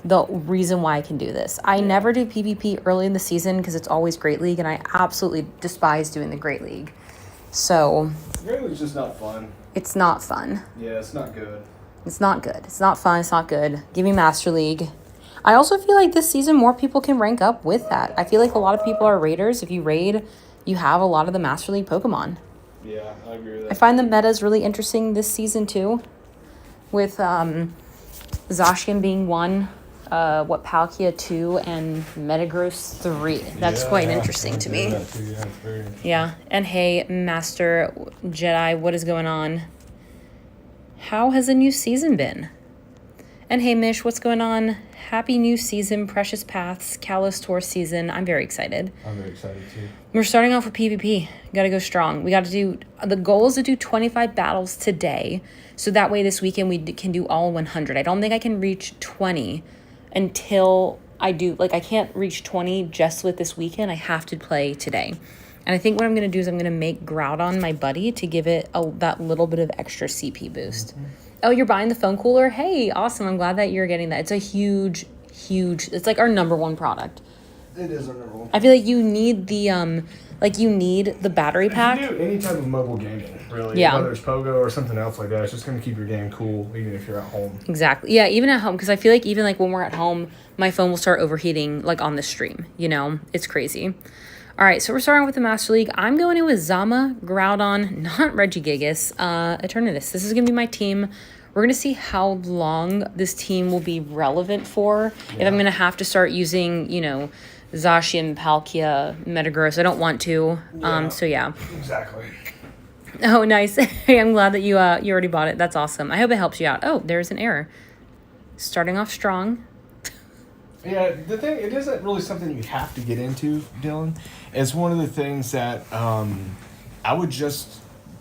the reason why I can do this. I never do PvP early in the season because it's always Great League, and I absolutely despise doing the Great League. So Great League's just not fun. It's not fun. Yeah, it's not good. It's not good. It's not fun. It's not good. Give me Master League. I also feel like this season more people can rank up with that. I feel like a lot of people are raiders. If you raid, you have a lot of the Master League Pokemon. Yeah, I agree with that. I find the metas really interesting this season too. With Zacian being 1, Palkia 2, and Metagross 3. That's quite interesting to me. Yeah, and hey, Master Jedi, what is going on? How has the new season been? And hey, Mish, what's going on? Happy new season, Precious Paths, Kalos Tour season. I'm very excited. I'm very excited too. We're starting off with PvP. Got to go strong. We got to do, the goal is to do 25 battles today. So that way this weekend we can do all 100. I don't think I can reach 20 until I do, like I can't reach 20 just with this weekend. I have to play today. And I think what I'm going to do is I'm going to make Groudon my buddy to give it that little bit of extra CP boost. Mm-hmm. Oh, you're buying the phone cooler? Hey, awesome. I'm glad that you're getting that. It's a huge, it's like our number one product. It is our number one. I feel like you need the, you need the battery pack. You do any type of mobile gaming, really. Yeah. Whether it's Pogo or something else like that, it's just going to keep your game cool, even if you're at home. Exactly. Yeah, even at home. Because I feel like even like when we're at home, my phone will start overheating like on the stream. You know, it's crazy. All right, so we're starting with the Master League. I'm going in with Zama, Groudon, not Regigigas, Eternatus. This is going to be my team. We're going to see how long this team will be relevant for. Yeah. If I'm going to have to start using, Zacian, Palkia, Metagross. I don't want to. Yeah. So, yeah. Exactly. Oh, nice. Hey, I'm glad that you already bought it. That's awesome. I hope it helps you out. Oh, there's an error. Starting off strong. Yeah, the thing, it isn't really something you have to get into, Dylan. It's one of the things that I would just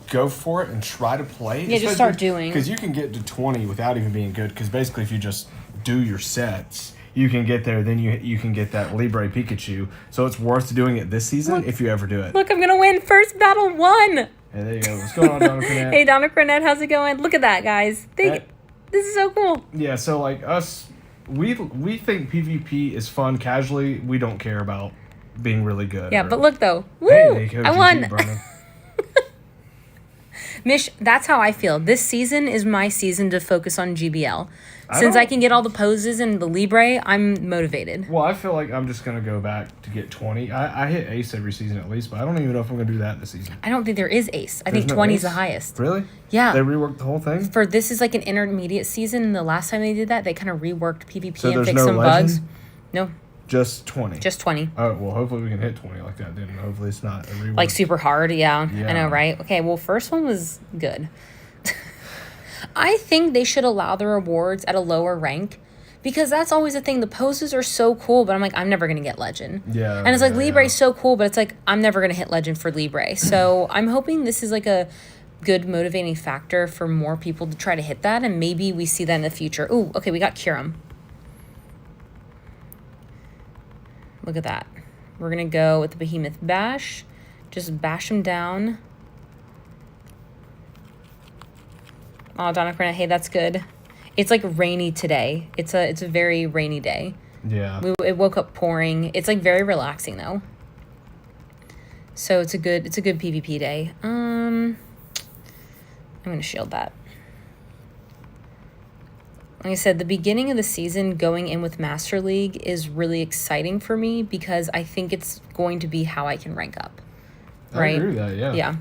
go for it and try to play. Yeah, just start doing. Because you can get to 20 without even being good. Because basically, if you just do your sets, you can get there. Then you can get that Libre Pikachu. So it's worth doing it this season if you ever do it. Look, I'm going to win first battle 1. Hey, there you go. What's going on, Donna Cornett? Hey, Donna Cornett, how's it going? Look at that, guys. This is so cool. Yeah, so like us... We think PvP is fun casually. We don't care about being really good. Yeah, but look though. Woo! Hey, I won. Mish, that's how I feel. This season is my season to focus on GBL. Since I can get all the poses and the Libre, I'm motivated. Well, I feel like I'm just going to go back to get 20. I hit Ace every season at least, but I don't even know if I'm going to do that this season. I don't think there is Ace. I think 20 is the highest. Really? Yeah. They reworked the whole thing? This is like an intermediate season. And the last time they did that, they kind of reworked PvP so and fixed no some legend? bugs. No. Just 20? Just 20. Oh, well, hopefully we can hit 20 like that then. Hopefully it's not a rework. Like super hard, yeah. I know, right? Okay, well, first one was good. I think they should allow the rewards at a lower rank because that's always the thing. The poses are so cool, but I'm like, I'm never going to get legend. Yeah. And it's like, Libre's so cool, but it's like, I'm never going to hit legend for Libre. So I'm hoping this is like a good motivating factor for more people to try to hit that. And maybe we see that in the future. Ooh, okay, we got Kyurem. Look at that. We're going to go with the Behemoth Bash. Just bash him down. Oh, Donna Cornett, hey, that's good. It's like rainy today. It's a very rainy day. Yeah. It woke up pouring. It's like very relaxing though. So it's a good PvP day. I'm gonna shield that. Like I said, the beginning of the season going in with Master League is really exciting for me because I think it's going to be how I can rank up. Right? I agree with that, yeah. Yeah.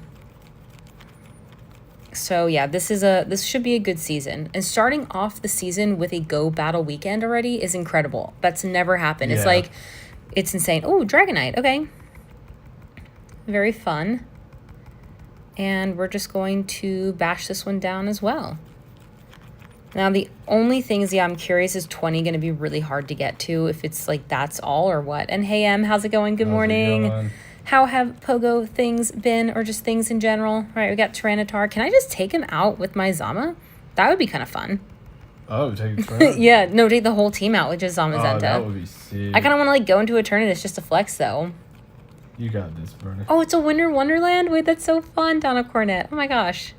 So yeah, this should be a good season. And starting off the season with a Go Battle weekend already is incredible. That's never happened. Yeah. It's like, it's insane. Oh, Dragonite. Okay. Very fun. And we're just going to bash this one down as well. Now, the only thing is, I'm curious, is 20 going to be really hard to get to if it's like that's all or what? And hey, Em, how's it going? Good morning. How have Pogo things been, or just things in general? All right, we got Tyranitar. Can I just take him out with my Zama? That would be kind of fun. Oh, take Tyranitar? Yeah, no, take the whole team out with just Zamazenta. Oh, that would be sick. I kind of want to like go into Eternatus just to flex, though. You got this, Bernie. Oh, it's a Winter Wonderland? Wait, that's so fun, Donna Cornett. Oh my gosh.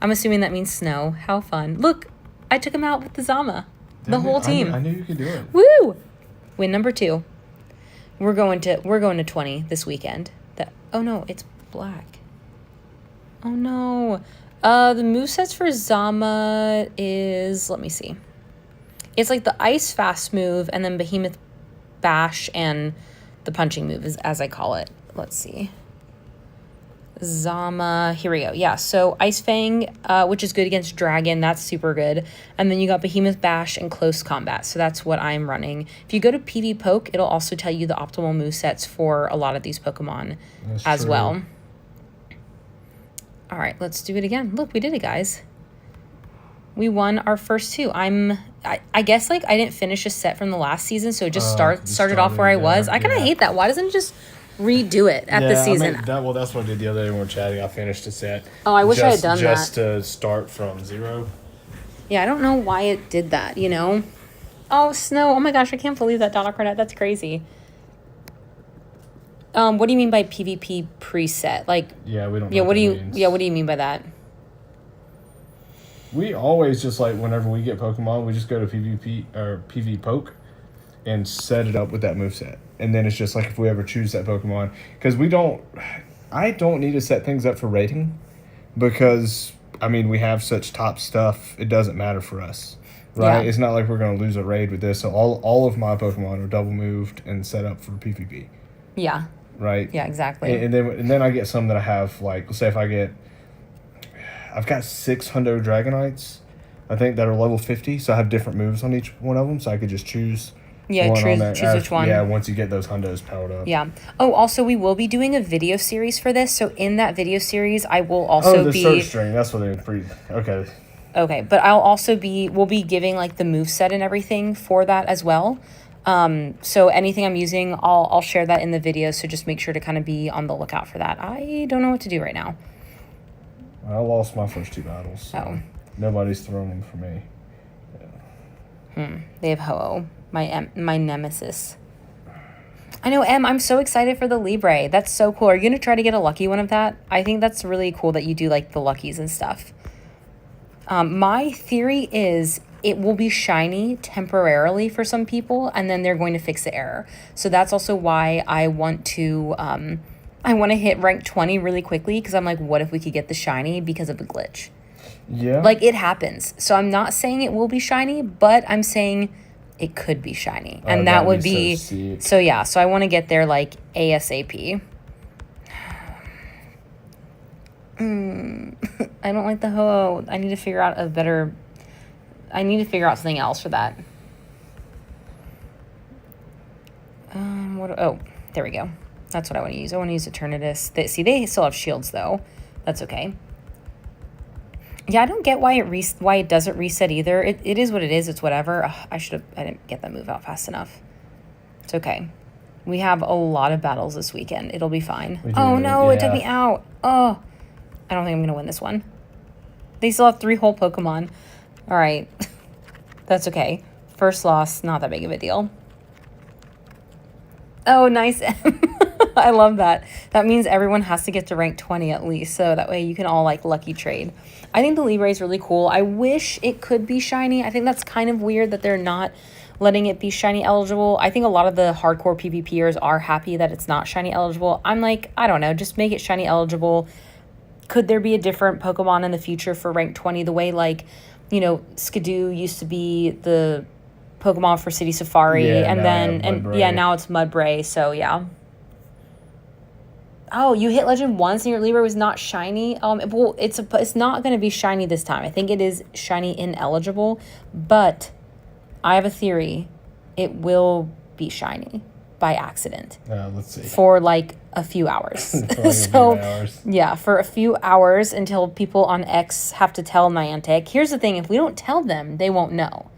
I'm assuming that means snow. How fun. Look, I took him out with the Zama. The whole team. I knew you could do it. Woo! Win number 2. We're going to 20 this weekend. Oh no, it's black. Oh no. The movesets for Zama is, let me see. It's like the ice fast move and then Behemoth bash and the punching move, is as I call it. Let's see. Zama, here we go. Yeah, so Ice Fang, which is good against Dragon. That's super good. And then you got Behemoth Bash and Close Combat. So that's what I'm running. If you go to PV Poke, it'll also tell you the optimal movesets for a lot of these Pokemon as well. All right, let's do it again. Look, we did it, guys. We won our first 2. I guess, like, I didn't finish a set from the last season, so it just started off where I was. I kind of hate that. Why doesn't it just redo it at the season? That's what I did the other day when we were chatting. I finished a set. Oh, I wish I had done that. Just to start from 0. Yeah, I don't know why it did that, you know? Oh, Snow. Oh my gosh, I can't believe that, Donna Cornette. That's crazy. What do you mean by PvP preset? Like, yeah, we don't know yeah, what do you means. Yeah, what do you mean by that? We always just, like, whenever we get Pokemon, we just go to PvP or PV Poke and set it up with that moveset. And then it's just like if we ever choose that Pokemon. Because I don't need to set things up for rating. Because, I mean, we have such top stuff, it doesn't matter for us. Right? Yeah. It's not like we're going to lose a raid with this. So all of my Pokemon are double moved and set up for PvP. Yeah. Right? Yeah, exactly. And then I get some that I have, like, let's say if I've got 6 Hundo Dragonites, I think, that are level 50. So I have different moves on each one of them. So I could just choose. Yeah, choose which one. Yeah, once you get those Hundos powered up. Yeah. Oh, also, we will be doing a video series for this. So in that video series, I will also the search string. That's what they okay. Okay, but we'll be giving, like, the moveset and everything for that as well. So anything I'm using, I'll share that in the video. So just make sure to kind of be on the lookout for that. I don't know what to do right now. I lost my first 2 battles. So nobody's throwing them for me. Yeah. They have Ho-Oh, my nemesis. I know, Em, I'm so excited for the Libre. That's so cool. Are you going to try to get a lucky one of that? I think that's really cool that you do, like, the luckies and stuff. My theory is it will be shiny temporarily for some people, and then they're going to fix the error. So that's also why I want to hit rank 20 really quickly, because I'm like, what if we could get the shiny because of a glitch? Yeah. Like, it happens. So I'm not saying it will be shiny, but I'm saying it could be shiny. And that would be so yeah, so I want to get there, like, ASAP. I don't like the Ho-Oh. I need to figure out something else for that. There we go. That's what I want to use. I want to use Eternatus. They still have shields, though. That's okay. Yeah, I don't get why it doesn't reset either. It is what it is. It's whatever. Ugh, I didn't get that move out fast enough. It's okay. We have a lot of battles this weekend. It'll be fine. Oh, no, It took me out. Oh, I don't think I'm going to win this one. They still have 3 whole Pokemon. All right. That's okay. First loss, not that big of a deal. Oh, nice. I love that. That means everyone has to get to rank 20 at least, so that way you can all, like, lucky trade. I think the Libre is really cool. I wish it could be shiny. I think that's kind of weird that they're not letting it be shiny eligible. I think a lot of the hardcore PvPers are happy that it's not shiny eligible. I'm like, I don't know, just make it shiny eligible. Could there be a different Pokemon in the future for rank 20? The way, like, you know, Skidoo used to be the Pokemon for City Safari, now it's Mudbray, so yeah. Oh, you hit Legend once and your Libre was not shiny? Well, it's not going to be shiny this time. I think it is shiny ineligible, but I have a theory. It will be shiny by accident. Let's see. For, like, a few hours. Yeah, for a few hours until people on X have to tell Niantic. Here's the thing. If we don't tell them, they won't know.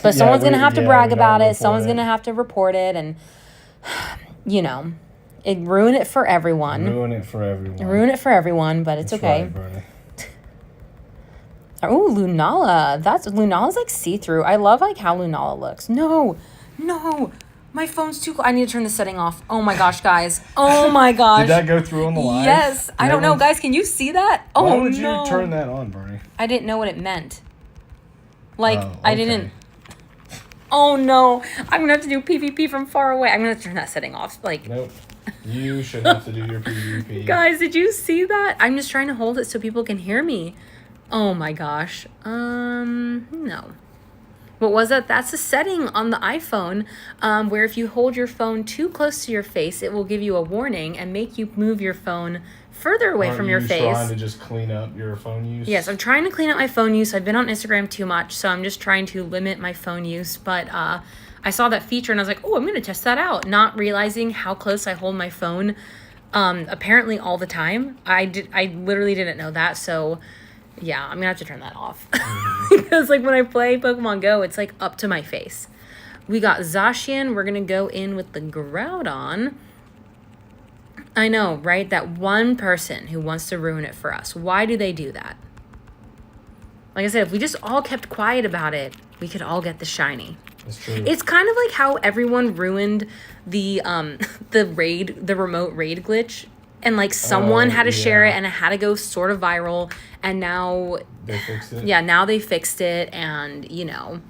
But someone's going to have to brag about it. Someone's going to have to report it. And, you know, ruin it for everyone. Ruin it for everyone, but it's okay. Right, oh, Lunala. Lunala's, like, see-through. I love, like, how Lunala looks. No. My phone's too close. I need to turn the setting off. Oh, my gosh, guys. Oh, my gosh. Did that go through on the live? Yes. I don't know. Guys, can you see that? Oh, no. Why would you turn that on, Bernie? I didn't know what it meant. Like, I didn't... Oh no, I'm gonna have to do PvP from far away. I'm gonna turn that setting off. Like, Nope. You should have to do your PvP. guys, did you see that? I'm just trying to hold it so people can hear me. Oh my gosh. No. What was that? That's a setting on the iPhone where if you hold your phone too close to your face, it will give you a warning and make you move your phone further away from your face. Are you trying to just clean up your phone use? Yes, I'm trying to clean up my phone use. I've been on Instagram too much, so I'm just trying to limit my phone use. But I saw that feature and I was like, oh, I'm going to test that out, not realizing how close I hold my phone apparently all the time. I literally didn't know that, so yeah, I'm going to have to turn that off. Because like when I play Pokemon Go, it's like up to my face. We got Zacian. We're going to go in with the Groudon. I know, right? That one person who wants to ruin it for us. Why do they do that? Like I said, if we just all kept quiet about it, we could all get the shiny. That's true. It's kind of like how everyone ruined the the remote raid glitch, and like someone had to share it and it had to go sort of viral, and now they fixed it. Yeah, now they fixed it, and you know.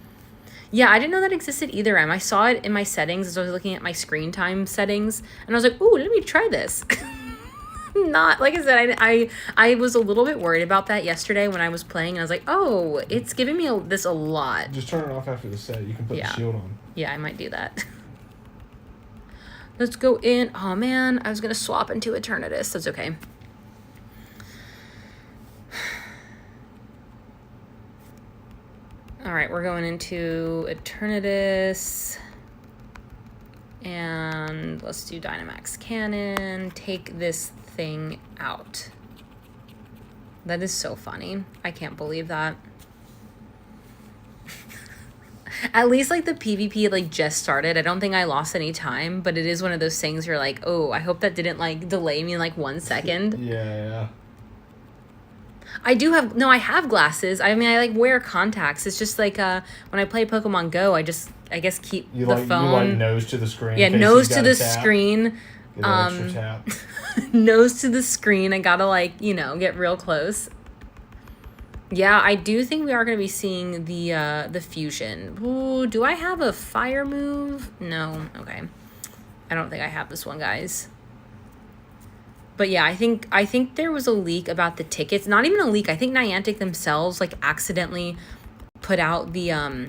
Yeah, I didn't know that existed either, Em. I saw it in my settings as I was looking at my screen time settings, and I was like, ooh, let me try this. Not, like I said, I was a little bit worried about that yesterday when I was playing, and I was like, oh, it's giving me this a lot. Just turn it off after the set. You can put the shield on. Yeah, I might do that. Let's go in. Oh, man, I was going to swap into Eternatus. That's okay. All right, we're going into Eternatus. And let's do Dynamax Cannon. Take this thing out. That is so funny. I can't believe that. At least like the PvP like just started. I don't think I lost any time, but it is one of those things where like, oh, I hope that didn't like delay me in like 1 second. Yeah. I have glasses. I mean, I like wear contacts. It's just like when I play Pokemon Go, I guess keep the phone. You like nose to the screen. Yeah, nose to the screen. Get an extra tap. Nose to the screen. I gotta like, get real close. Yeah, I do think we are gonna be seeing the fusion. Ooh, do I have a fire move? No. Okay. I don't think I have this one, guys. But yeah, I think there was a leak about the tickets. Not even a leak. I think Niantic themselves like accidentally put out the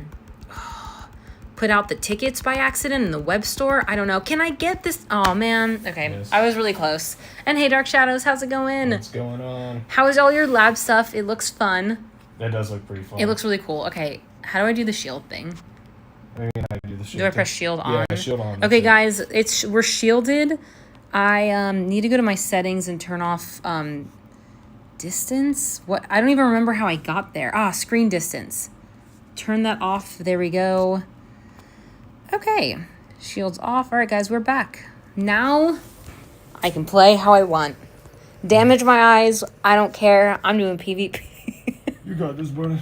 tickets by accident in the web store. I don't know. Can I get this? Oh man. Okay. Yes. I was really close. And hey, Dark Shadows, how's it going? What's going on? How is all your lab stuff? It looks fun. That does look pretty fun. It looks really cool. Okay, how do I do the shield thing? I mean, I do the shield. Do I press shield on? Yeah, shield on. Okay, guys, we're shielded. I need to go to my settings and turn off distance. What? I don't even remember how I got there. Screen distance. Turn that off. There we go. Okay, shield's off. All right, guys, we're back. Now I can play how I want. Damage my eyes. I don't care. I'm doing PvP. You got this, buddy.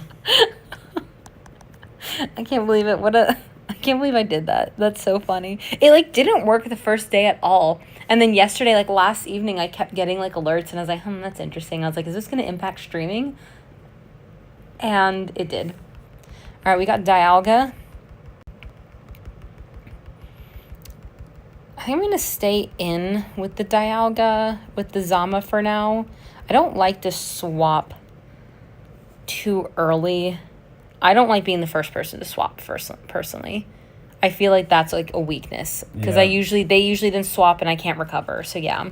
I can't believe it. I can't believe I did that. That's so funny. It like didn't work the first day at all. And then yesterday, like last evening, I kept getting like alerts and I was like, that's interesting. I was like, is this going to impact streaming? And it did. All right, we got Dialga. I think I'm going to stay in with the Dialga, with the Zama for now. I don't like to swap too early. I don't like being the first person to swap personally. I feel like that's like a weakness because they usually then swap and I can't recover. So yeah.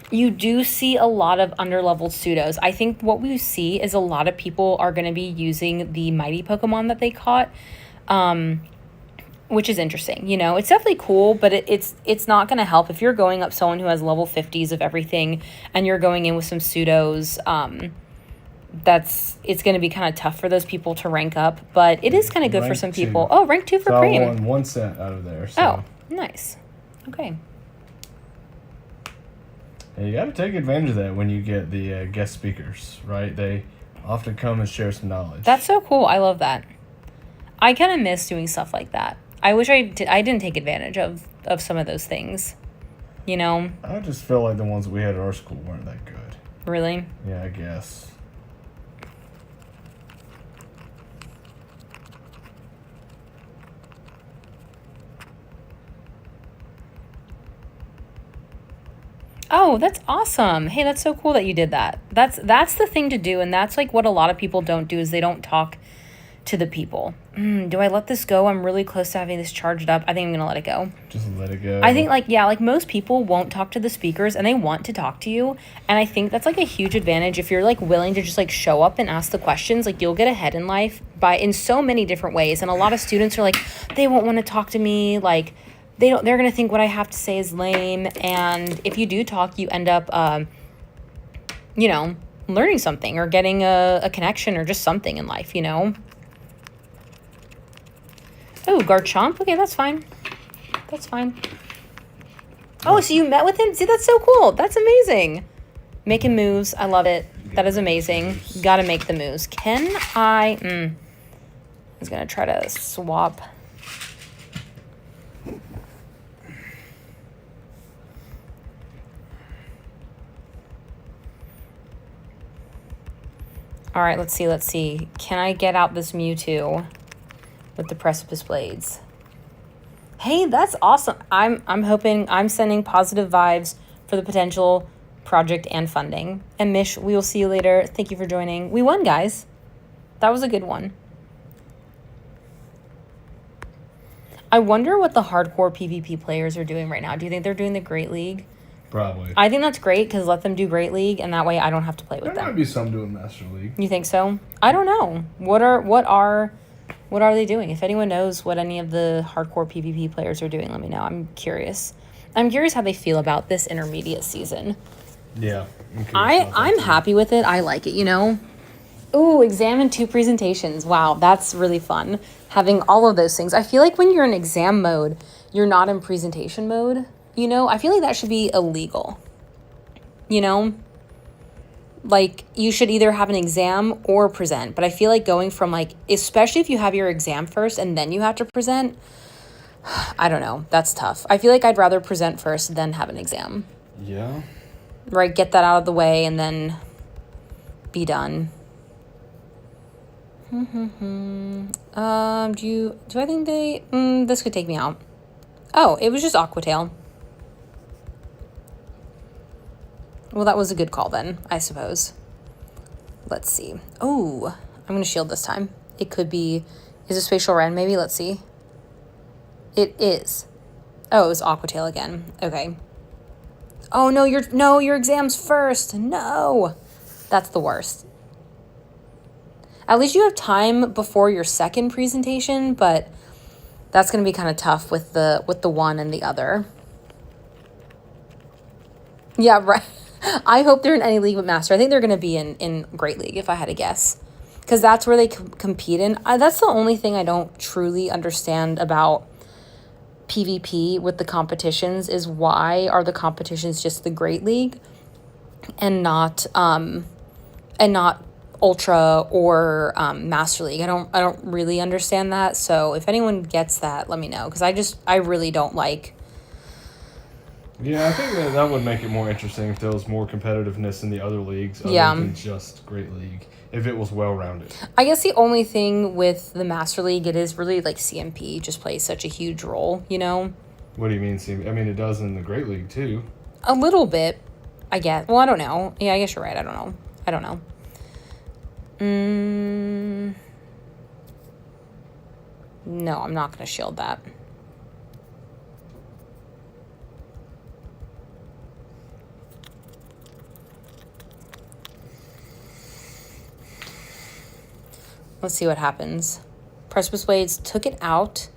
You do see a lot of underleveled pseudos. I think what we see is a lot of people are going to be using the mighty Pokemon that they caught, which is interesting. It's definitely cool, but it's not going to help if you're going up someone who has level 50s of everything and you're going in with some pseudos. It's going to be kind of tough for those people to rank up, but it is kind of good for some people. Oh, rank 2 for Cream. I won 1 set out of there. So. Oh, nice. Okay. And you got to take advantage of that when you get the guest speakers, right? They often come and share some knowledge. That's so cool. I love that. I kind of miss doing stuff like that. I wish I didn't take advantage of some of those things. I just feel like the ones that we had at our school weren't that good. Really? Yeah, I guess. Oh, that's awesome. Hey, that's so cool that you did that. That's the thing to do, and that's like what a lot of people don't do is they don't talk to the people. Do I let this go? I'm really close to having this charged up. I think I'm gonna let it go. Just let it go. I think like most people won't talk to the speakers and they want to talk to you. And I think that's like a huge advantage if you're like willing to just like show up and ask the questions. Like you'll get ahead in life in so many different ways. And a lot of students are like, they won't want to talk to me. Like they're gonna think what I have to say is lame. And if you do talk, you end up learning something or getting a connection or just something in life, Oh, Garchomp? Okay, that's fine. That's fine. Oh, so you met with him? See, that's so cool. That's amazing. Making moves. I love it. That is amazing. Gotta make the moves. Can I... I was gonna try to swap. All right, let's see. Can I get out this Mewtwo with the Precipice Blades? Hey, that's awesome. I'm hoping I'm sending positive vibes for the potential project and funding. And Mish, we will see you later. Thank you for joining. We won, guys. That was a good one. I wonder what the hardcore PvP players are doing right now. Do you think they're doing the Great League? Probably. I think that's great because let them do Great League, and that way I don't have to play with them. There might be some doing Master League. You think so? I don't know. What are they doing? If anyone knows what any of the hardcore PvP players are doing, let me know. I'm curious. I'm curious how they feel about this intermediate season. Yeah. I'm happy with it. I like it, Ooh, exam and 2 presentations. Wow, that's really fun. Having all of those things. I feel like when you're in exam mode, you're not in presentation mode. I feel like that should be illegal. Like you should either have an exam or present. But I feel like going from especially if you have your exam first and then you have to present, I don't know. That's tough. I feel like I'd rather present first than have an exam. Yeah. Right, get that out of the way and then be done. Do I think this could take me out? Oh, it was just Aquatail. Well, that was a good call then, I suppose. Let's see. Oh, I'm going to shield this time. It could be... Is it Spatial Ren, maybe? Let's see. It is. Oh, it was Aquatail again. Okay. Oh, no, your exam's first. No. That's the worst. At least you have time before your second presentation, but that's going to be kind of tough with the one and the other. Yeah, right. I hope they're in any league but Master. I think they're going to be in Great League, if I had to guess. Because that's where they compete in. That's the only thing I don't truly understand about PvP with the competitions is why are the competitions just the Great League and not Ultra or Master League. I don't really understand that. So if anyone gets that, let me know. Because I really don't like... Yeah, I think that would make it more interesting if there was more competitiveness in the other leagues other than just Great League, if it was well-rounded. I guess the only thing with the Master League, it is really like CMP just plays such a huge role, What do you mean CMP? I mean, it does in the Great League, too. A little bit, I guess. Well, I don't know. Yeah, I guess you're right. I don't know. No, I'm not going to shield that. Let's see what happens. Precipice Blades took it out.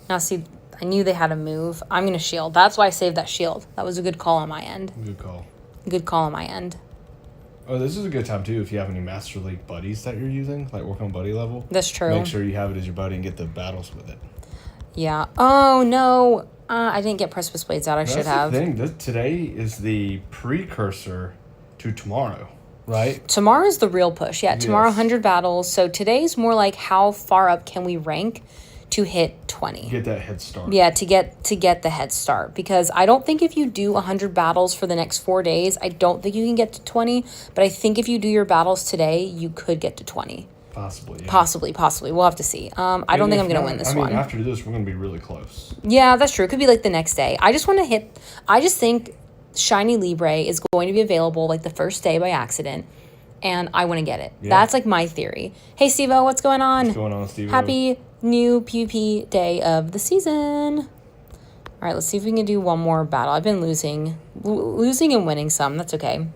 Now see, I knew they had a move. I'm going to shield. That's why I saved that shield. That was a good call on my end. Good call. Good call on my end. Oh, this is a good time, too, if you have any Master League buddies that you're using, like work on buddy level. That's true. Make sure you have it as your buddy and get the battles with it. Yeah. Oh, no. I didn't get Precipice Blades out. I should have. That's the thing. Today is the precursor to tomorrow, right? Tomorrow's the real push. Yeah, tomorrow, 100 battles. So today's more like how far up can we rank to hit 20. Get that head start. Yeah, to get the head start. Because I don't think if you do 100 battles for the next 4 days, I don't think you can get to 20. But I think if you do your battles today, you could get to 20. Possibly, yeah. Possibly. We'll have to see. I don't think I'm going to win this one. After this, we're going to be really close. Yeah, that's true. It could be like the next day. I just think Shiny Libre is going to be available like the first day by accident, and I want to get it. Yeah. That's like my theory. Hey, Steve-O, what's going on? What's going on, Steve? Happy new PvP day of the season. All right, let's see if we can do one more battle. I've been losing and winning some. That's okay.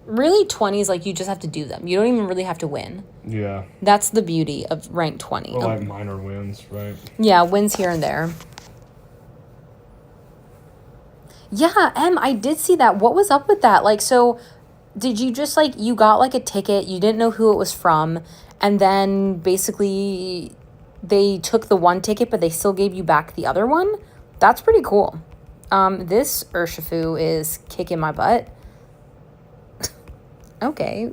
Really, 20s, like, you just have to do them. You don't even really have to win. Yeah. That's the beauty of rank 20. Or like minor wins, right? Yeah, wins here and there. Yeah, I did see that. What was up with that? Like, so did you just, like, you got, like, a ticket, you didn't know who it was from, and then basically they took the one ticket, but they still gave you back the other one? That's pretty cool. This Urshifu is kicking my butt. Okay.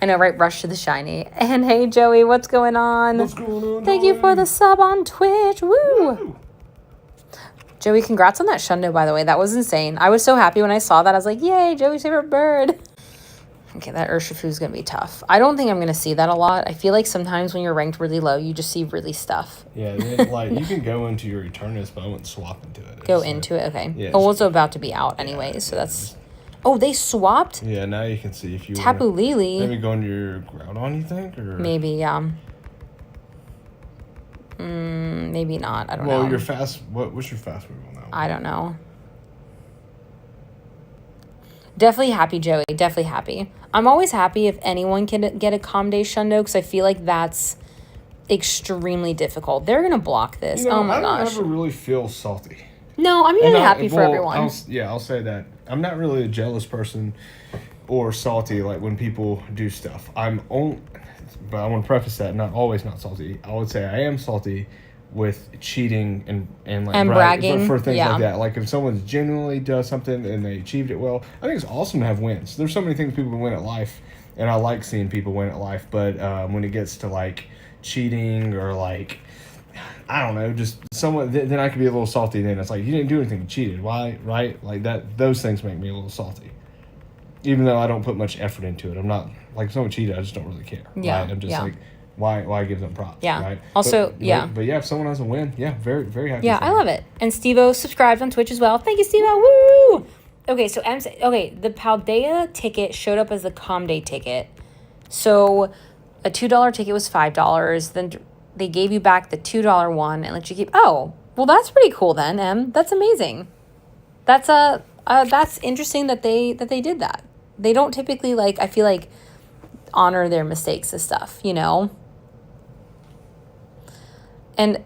I know, right? Rush to the shiny. And hey, Joey, what's going on? What's going on? Thank you for the sub on Twitch. Woo! Joey, congrats on that Shundo, by the way. That was insane. I was so happy when I saw that. I was like, yay, Joey's favorite bird. Okay, that Urshifu is going to be tough. I don't think I'm going to see that a lot. I feel like sometimes when you're ranked really low, you just see really stuff. Yeah, like, you can go into your Eternus, but I wouldn't swap into it. Go into it? Okay. Yeah, Oh, it's about to be out anyways, so that's... Oh, they swapped? Yeah, now you can see if you Tapu Lele. maybe go into your Groudon, you think? Or Maybe, yeah. Maybe not. I don't know. Well, your fast... What's your fast move on that one? I don't know. Definitely happy, Joey. Definitely happy. I'm always happy if anyone can get a Calm Day Shundo because I feel like that's extremely difficult. They're going to block this. Oh my gosh. I never really feel salty. No, I'm really happy for everyone. I'll say that. I'm not really a jealous person or salty like when people do stuff. But I want to preface that, not always not salty. I would say I am salty with cheating and like bragging for things like that. Like if someone genuinely does something and they achieved it well, I think it's awesome to have wins. There's so many things people can win at life, and I like seeing people win at life. But when it gets to like cheating or like, I don't know, just someone, then I could be a little salty. Then it's like, you didn't do anything, you cheated. Why? Right? Like that. Those things make me a little salty, even though I don't put much effort into it. I'm not like, if someone cheated, I just don't really care. Yeah. Right? I'm just like, why give them props? Yeah. Right? Also, but yeah, if someone has a win, yeah, very, very happy. Yeah, I love it. And Steve-O subscribed on Twitch as well. Thank you, Steve-O. Woo! Okay, so the Paldea ticket showed up as the Calm Day ticket. So a $2 ticket was $5. Then they gave you back the $2 one and let you keep. Oh, well, that's pretty cool then, Em. That's amazing. That's interesting that they did that. They don't typically, like, I feel like, honor their mistakes and stuff, you know? And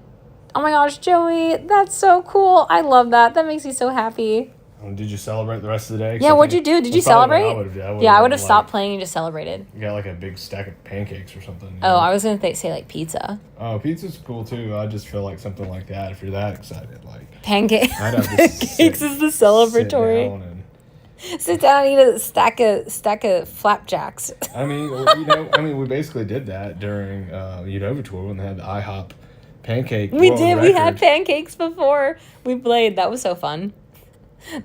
oh my gosh, Joey, that's so cool. I love that. That makes me so happy. Did you celebrate the rest of the day? Yeah, what'd you do? Did you celebrate? I would have stopped like, playing and just celebrated. You got like a big stack of pancakes or something. Oh, I was going to say like pizza. Oh, pizza's cool too. I just feel like something like that, if you're that excited. Like pancakes. I'd have to Pancakes is the celebratory. Sit down and eat a stack of flapjacks. I mean, we basically did that during Unova Tour when they had the IHOP pancake. We did. We had pancakes before we played. That was so fun.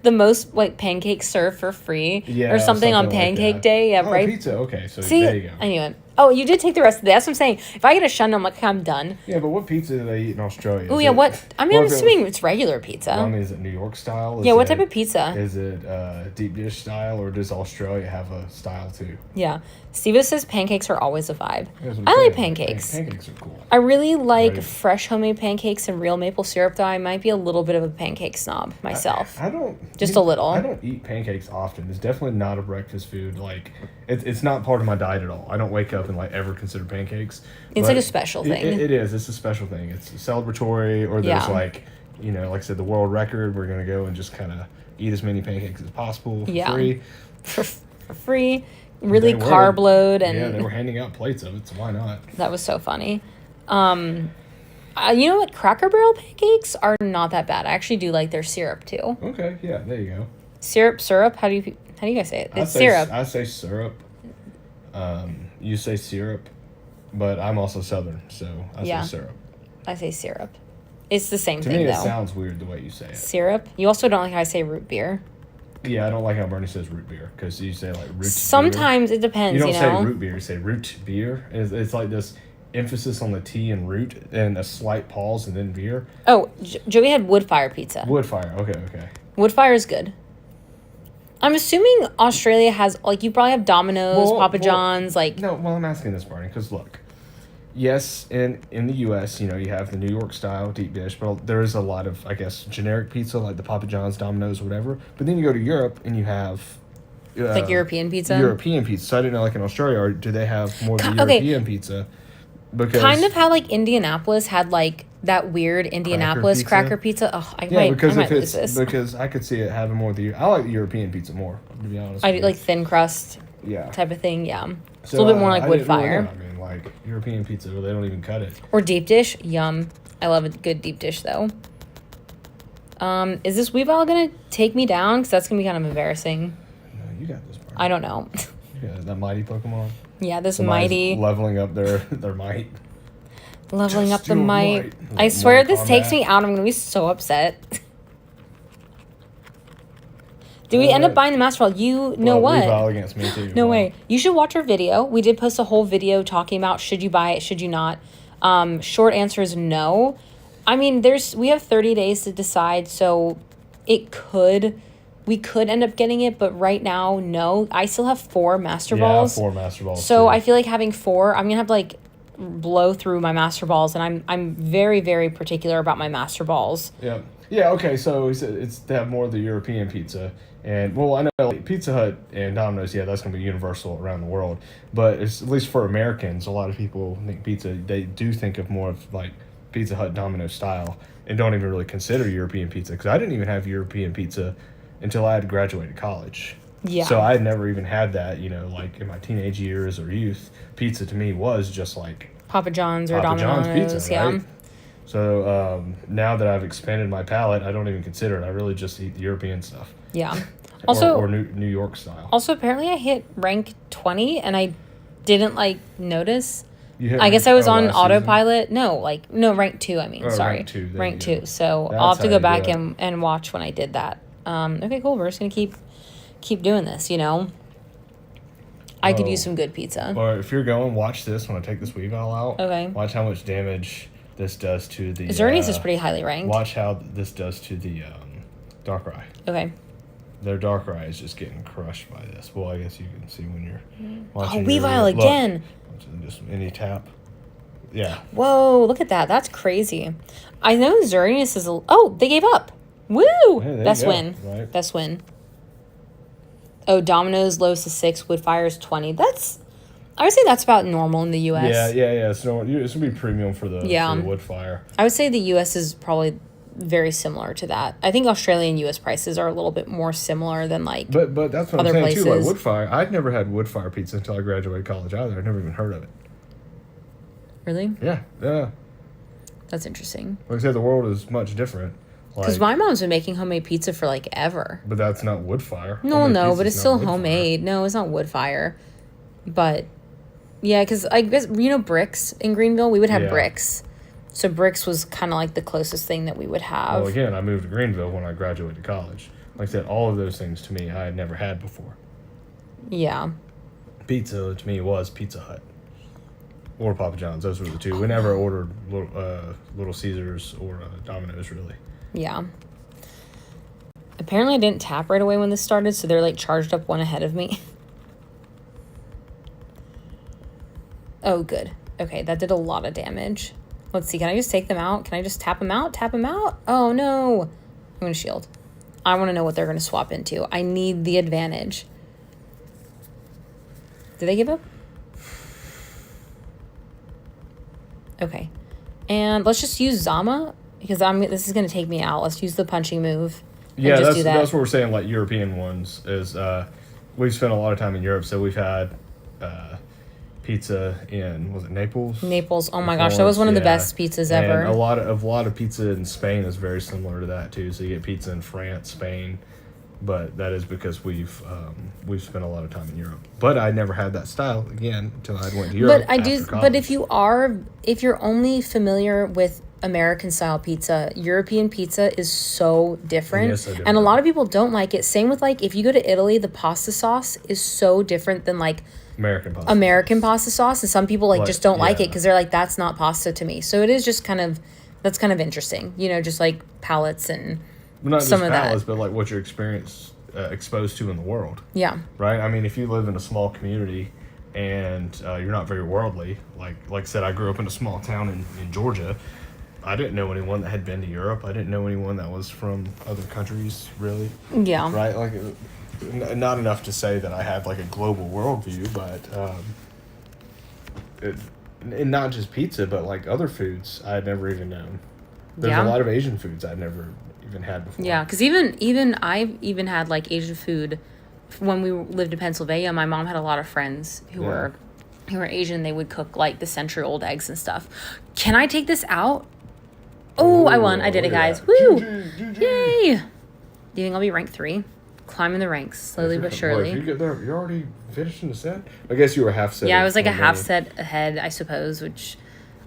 The most like pancakes served for free or something on Pancake like Day. Yeah, oh, right. Pizza. Okay, so see, there you go. I knew it. Oh, you did take the rest of the day. That's what I'm saying. If I get a Shundo, I'm like, I'm done. Yeah, but what pizza do they eat in Australia? Oh, yeah, what? I mean, I'm assuming it's regular pizza. Well, I mean, is it New York style? Yeah, what type of pizza? Is it deep dish style, or does Australia have a style too? Yeah. Steve says pancakes are always a vibe. I like pancakes. Pancakes are cool. I really like fresh homemade pancakes and real maple syrup, though I might be a little bit of a pancake snob myself. I don't. Just a little. I don't eat pancakes often. It's definitely not a breakfast food. Like, it's not part of my diet at all. I don't wake up and like ever consider pancakes. It's like a special thing. It is. It's a special thing. It's celebratory, or there's like, like I said, the world record. We're gonna go and just kind of eat as many pancakes as possible for free. For free. Really carb load. And yeah, they were handing out plates of it, so why not? That was so funny. You know what? Cracker Barrel pancakes are not that bad. I actually do like their syrup too. Okay, yeah, there you go. Syrup. How do you guys say it? It's syrup. I say syrup. You say syrup, but I'm also Southern, so I say syrup. I say syrup. It's the same thing, to me, though. it sounds weird the way you say it. Syrup. You also don't like how I say root beer. Yeah, I don't like how Bernie says root beer, because you say like root Sometimes beer. It depends, you don't say root beer, you say root beer. It's like this emphasis on the T and root and a slight pause and then beer. Oh, Joey had wood fire pizza. Wood fire, okay. Woodfire is good. I'm assuming Australia has, like, you probably have Domino's, Papa John's, like... No, well, I'm asking this, Barney, because look. Yes, in the U.S., you have the New York style deep dish, but there is a lot of, I guess, generic pizza, like the Papa John's, Domino's, whatever. But then you go to Europe, and you have... like European pizza? European pizza. So I didn't know, like, in Australia, or do they have more of the European pizza? Because kind of how, like, Indianapolis had, like, that weird Indianapolis cracker pizza. Oh, I might lose this. Because I could see it having more of the... I like the European pizza more, to be honest. I do, like, thin crust type of thing, yeah. It's a little bit more like Woodfire. I mean, like, European pizza, they don't even cut it. Or deep dish, yum. I love a good deep dish, though. Is this Weavile going to take me down? Because that's going to be kind of embarrassing. No, you got this part. I don't know. Yeah, that mighty Pokemon. Yeah, this Somebody's mighty... leveling up their might. Leveling Just up the might. Like I swear if this takes me out, I'm going to be so upset. Did we end up buying the Master Ball? You know what? Weavile against me too. No way. You should watch our video. We did post a whole video talking about should you buy it, should you not. Short answer is no. I mean, we have 30 days to decide, so we could end up getting it, but right now, no. I still have 4 Master Balls. Yeah, 4 Master Balls. So I feel like having 4, I'm gonna have to like blow through my Master Balls, and I'm very, very particular about my Master Balls. Yeah. Okay. So it's to have more of the European pizza, and well, I know like Pizza Hut and Domino's. Yeah, that's gonna be universal around the world. But it's, at least for Americans, a lot of people think pizza. They do think of more of like Pizza Hut, Domino's style, and don't even really consider European pizza. Because I didn't even have European pizza until I had graduated college. Yeah. So I had never even had that, like in my teenage years or youth. Pizza to me was just like Papa John's or Domino's pizza, right? So now that I've expanded my palate, I don't even consider it. I really just eat the European stuff. Yeah. Also, or New York style. Also, apparently I hit rank 20 and I didn't notice. I guess I was on autopilot. No, rank 2, I mean. Sorry. Rank 2. So I'll have to go back and watch when I did that. Okay, cool. We're just going to keep doing this, I could use some good pizza. Or if you're going, watch this when I take this Weavile out. Okay. Watch how much damage this does to the... Xerneas is pretty highly ranked. Watch how this does to the Darkrai. Okay. Their Darkrai is just getting crushed by this. Well, I guess you can see when you're watching. Oh, Weavile again. Just any tap. Yeah. Whoa, look at that. That's crazy. I know Xerneas is... Oh, they gave up. Woo! Hey, Best win. Right. Best win. Oh, Domino's lowest is 6, Woodfire's 20. I would say that's about normal in the U.S. Yeah. So it's going to be premium for the Woodfire. I would say the U.S. is probably very similar to that. I think Australia and U.S. prices are a little bit more similar than But that's what other I'm saying places. too. Like Woodfire, I'd never had Woodfire pizza until I graduated college either. I'd never even heard of it. Really? Yeah. That's interesting. Like I said, the world is much different. Because my mom's been making homemade pizza for ever. But that's not Woodfire. No, but it's still homemade. No, it's not Woodfire. But yeah, because I guess Bricks in Greenville, we would have Bricks. So Bricks was kind of the closest thing that we would have. Well, again, I moved to Greenville when I graduated college. Like I said, all of those things to me I had never had before. Yeah. Pizza to me was Pizza Hut or Papa John's. Those were the two. We never ordered Little Caesars or Domino's really. Yeah. Apparently I didn't tap right away when this started, so they're charged up one ahead of me. Oh, good. Okay, that did a lot of damage. Let's see, can I just take them out? Can I just tap them out? Tap them out? Oh, no. I'm going to shield. I want to know what they're going to swap into. I need the advantage. Did they give up? Okay. And let's just use Zama, because this is going to take me out. Let's use the punching move. Yeah, that's what we're saying, European ones, is we've spent a lot of time in Europe, so we've had... pizza in, was it Naples? Naples. Oh my gosh, that was one of the best pizzas ever. And a lot of pizza in Spain is very similar to that too. So you get pizza in France, Spain, but that is because we've spent a lot of time in Europe. But I never had that style again until I went to Europe. But if you're only familiar with American style pizza, European pizza is so different. Yes, so different. And a lot of people don't like it. Same with if you go to Italy, the pasta sauce is so different than American pasta sauce, and some people just don't like it because they're that's not pasta to me. So it is just that's kind of interesting, just palates and not just some of palates, that. but like what you're exposed to in the world. Yeah. Right. I mean, if you live in a small community and you're not very worldly, like I said, I grew up in a small town in Georgia. I didn't know anyone that had been to Europe. I didn't know anyone that was from other countries, really. Yeah. Right? Like, not enough to say that I have, like, a global worldview, but, and not just pizza, but, like, other foods I had never even known. There's a lot of Asian foods I'd never even had before. Yeah, because even I've even had, like, Asian food when we lived in Pennsylvania. My mom had a lot of friends who were Asian. They would cook, like, the century-old eggs and stuff. Can I take this out? Oh, I won. I did it, guys. Woo! GG. Yay! Do you think I'll be rank 3? Climbing the ranks, slowly but surely. If you get there, you're already finishing the set? I guess you were half set. Yeah, I was like a half set ahead, I suppose, which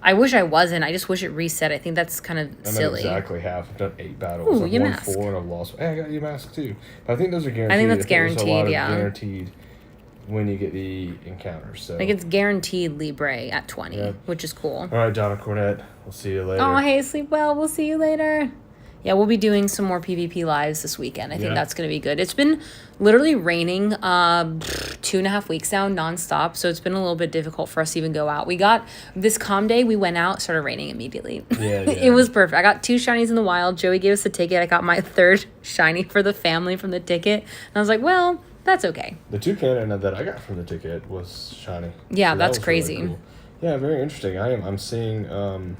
I wish I wasn't. I just wish it reset. I think that's kind of silly. Exactly half. I've done 8 battles. Ooh, I've won Yamask. 4 and I've lost. Hey, I got Yamask too. But I think those are guaranteed. I think that's there's a lot guaranteed, of yeah. Guaranteed when you get the encounters. So. Like, it's guaranteed Libre at 20, which is cool. All right, Donna Cornett. We'll see you later. Oh, hey, sleep well. We'll see you later. Yeah, we'll be doing some more PvP lives this weekend. I think that's going to be good. It's been literally raining 2.5 weeks now, nonstop. So it's been a little bit difficult for us to even go out. We got this calm day. We went out, started raining immediately. Yeah. It was perfect. I got 2 shinies in the wild. Joey gave us a ticket. I got my 3rd shiny for the family from the ticket. And I was like, well, that's okay. The toucan that I got from the ticket was shiny. Yeah, So that's was crazy. Really cool. Yeah, very interesting. I'm seeing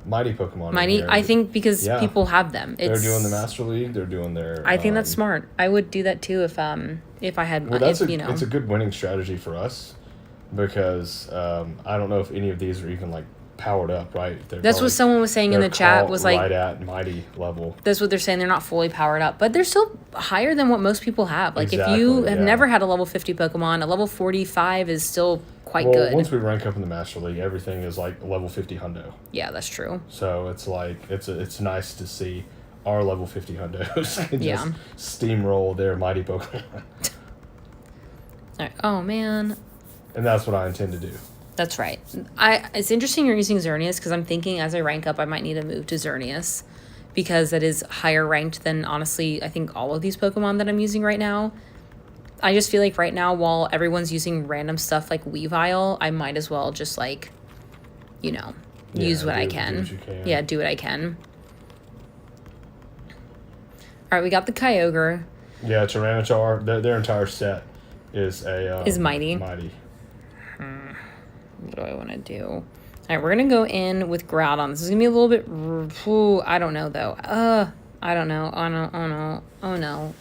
mighty Pokemon. Mighty, I think because people have them. They're doing the Master League. They're doing their. I think that's smart. I would do that too if I had. Well, it's a good winning strategy for us because I don't know if any of these are even like powered up, right? That's what someone was saying in the chat was like right at mighty level. That's what they're saying. They're not fully powered up, but they're still higher than what most people have. Like if you have never had a level 50 Pokemon, a level 45 is still quite good. Once we rank up in the Master League, everything is like level 50 hundo. Yeah, that's true. So it's like it's nice to see our level 50 hundos just steamroll their mighty Pokemon. All right. Oh man. And that's what I intend to do. That's right. It's interesting you're using Xerneas because I'm thinking as I rank up, I might need to move to Xerneas because that is higher ranked than, honestly, I think all of these Pokemon that I'm using right now. I just feel like right now, while everyone's using random stuff like Weavile, I might as well just, like, use what I can. Do what you can. Yeah, do what I can. All right, we got the Kyogre. Yeah, Tyranitar, their entire set is is Mighty. Mighty. What do I want to do? All right, we're going to go in with Groudon. This is going to be a little bit... I don't know, though. I don't know. Oh, no. Oh, no. Oh, no.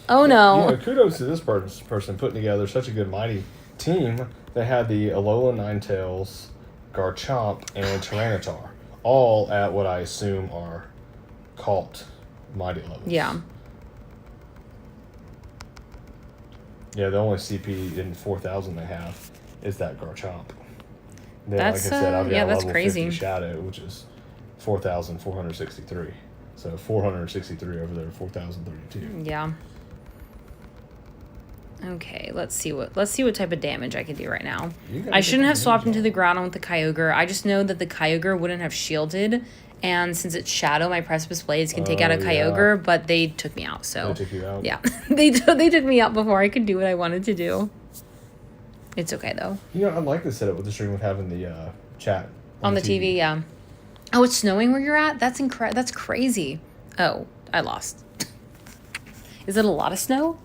Oh, no. Yeah, kudos to this person putting together such a good Mighty team. They had the Alola Ninetales, Garchomp, and Tyranitar. All at what I assume are cult Mighty levels. Yeah. Yeah, the only CP in 4,000 they have is that Garchomp. Then, That's, like I said, I've got that's level crazy. 50 Shadow, which is 4,463. So 463 over there, 4,032. Yeah. Okay, let's see what type of damage I can do right now. I shouldn't have swapped into the Groudon with the Kyogre. I just know that the Kyogre wouldn't have shielded, and since it's Shadow, my Precipice Blades can take out a Kyogre, but they took me out. So they took you out. Yeah, they took me out before I could do what I wanted to do. It's okay though. You know, I like the setup with the stream with having the chat on the TV. Yeah. Oh, it's snowing where you're at? That's That's crazy. Oh, I lost. Is it a lot of snow?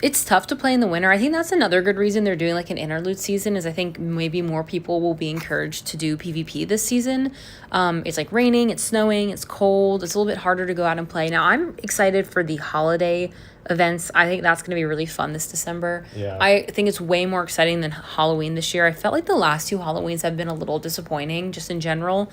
It's tough to play in the winter. I think that's another good reason they're doing like an interlude season is I think maybe more people will be encouraged to do PvP this season. It's like raining, it's snowing, it's cold. It's a little bit harder to go out and play. Now, I'm excited for the holiday events. I think that's going to be really fun this December. Yeah. I think it's way more exciting than Halloween this year. I felt like the last 2 Halloweens have been a little disappointing just in general.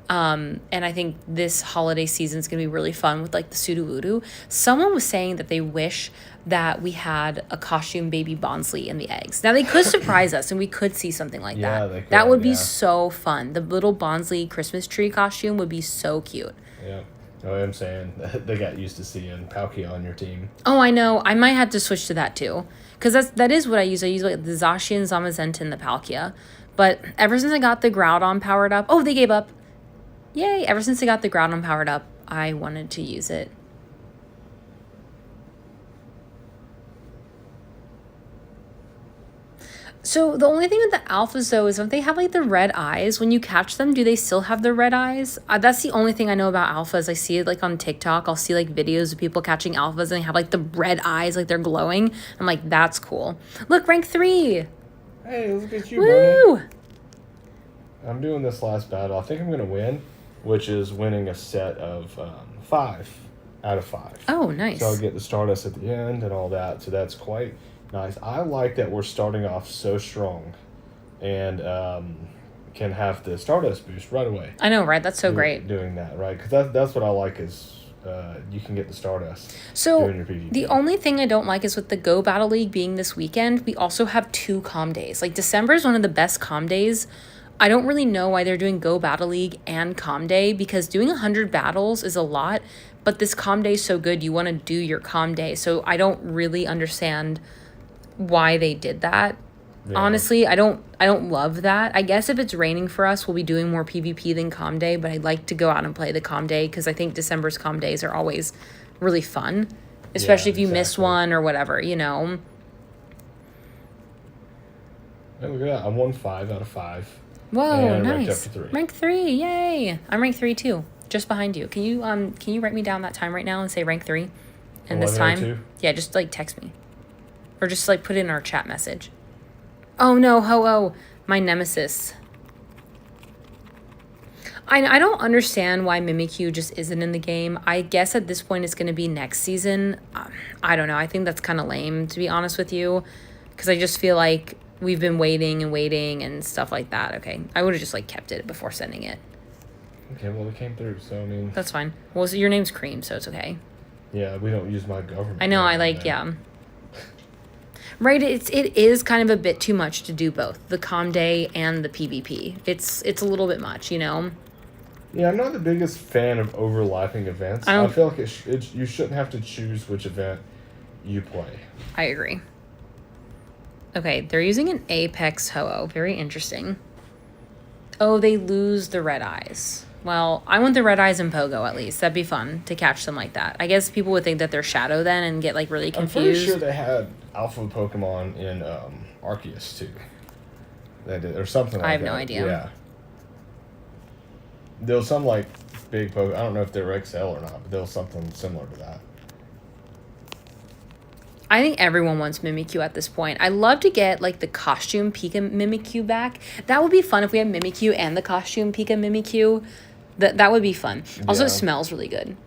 And I think this holiday season is going to be really fun with like the Sudowoodo. Someone was saying that they wish that we had a costume baby Bonsley in the eggs. Now they could surprise us and we could see something like that. They could, that would be so fun. The little Bonsley Christmas tree costume would be so cute. Yeah. Oh, I'm saying they got used to seeing Palkia on your team. Oh, I know. I might have to switch to that too. Because that is what I use. I use like the Zacian, Zamazenta, and the Palkia. But ever since I got the Groudon powered up... Oh, they gave up. Yay. Ever since I got the Groudon powered up, I wanted to use it. So the only thing with the alphas though is don't they have like the red eyes when you catch them? Do they still have the red eyes? That's the only thing I know about alphas. I see it like on TikTok. I'll see like videos of people catching alphas and they have like the red eyes, like they're glowing. I'm like, that's cool. Look, rank 3. Hey, look at you, Woo! Bernie. I'm doing this last battle. I think I'm gonna win, which is winning a set of 5 out of 5. Oh, nice. So I'll get the Stardust at the end and all that. So that's quite nice. I like that we're starting off so strong, and can have the Stardust boost right away. I know, right? That's so great. Doing that, right? Because that's what I like is you can get the Stardust. So doing your PvP. the only thing I don't like is with the Go Battle League being this weekend, we also have 2 calm days. Like December is one of the best calm days. I don't really know why they're doing Go Battle League and calm day because doing 100 battles is a lot, but this calm day is so good you want to do your calm day. So I don't really understand why they did that. Yeah. Honestly, I don't love that. I guess if it's raining for us, we'll be doing more PvP than calm day, but I'd like to go out and play the calm day because I think December's calm days are always really fun, especially if you miss one or whatever, you know. Hey, look at that. I'm 5 out of 5. Whoa, and nice. Ranked up to 3. Rank 3, yay. I'm rank 3 too, just behind you. Can you write me down that time right now and say rank 3? And this time? 11:02? Yeah, just like text me. Or just like put it in our chat message. Oh no, Ho-Oh, my nemesis. I don't understand why Mimikyu just isn't in the game. I guess at this point it's going to be next season. I don't know. I think that's kind of lame, to be honest with you. Because I just feel like we've been waiting and stuff like that. Okay, I would have just like kept it before sending it. Okay, well it came through, so I mean. That's fine. Well, so your name's Cream, so it's okay. Yeah, we don't use my government. I know. I like yeah. Right, it is kind of a bit too much to do both the calm day and the PvP. It's a little bit much, you know. Yeah, I'm not the biggest fan of overlapping events. I feel like you shouldn't have to choose which event you play. I agree. Okay, they're using an Apex Ho-Oh. Very interesting. Oh, they lose the red eyes. Well, I want the red eyes in Pogo at least. That'd be fun to catch them like that. I guess people would think that they're Shadow then and get like really confused. I'm pretty sure they had alpha Pokemon in Arceus too. They did, or something like that. I have no idea. Yeah. There was some like big Pokemon. I don't know if they were XL or not, but there was something similar to that. I think everyone wants Mimikyu at this point. I love to get like the costume Pika Mimikyu back. That would be fun if we had Mimikyu and the costume Pika Mimikyu. That would be fun. Also, It smells really good.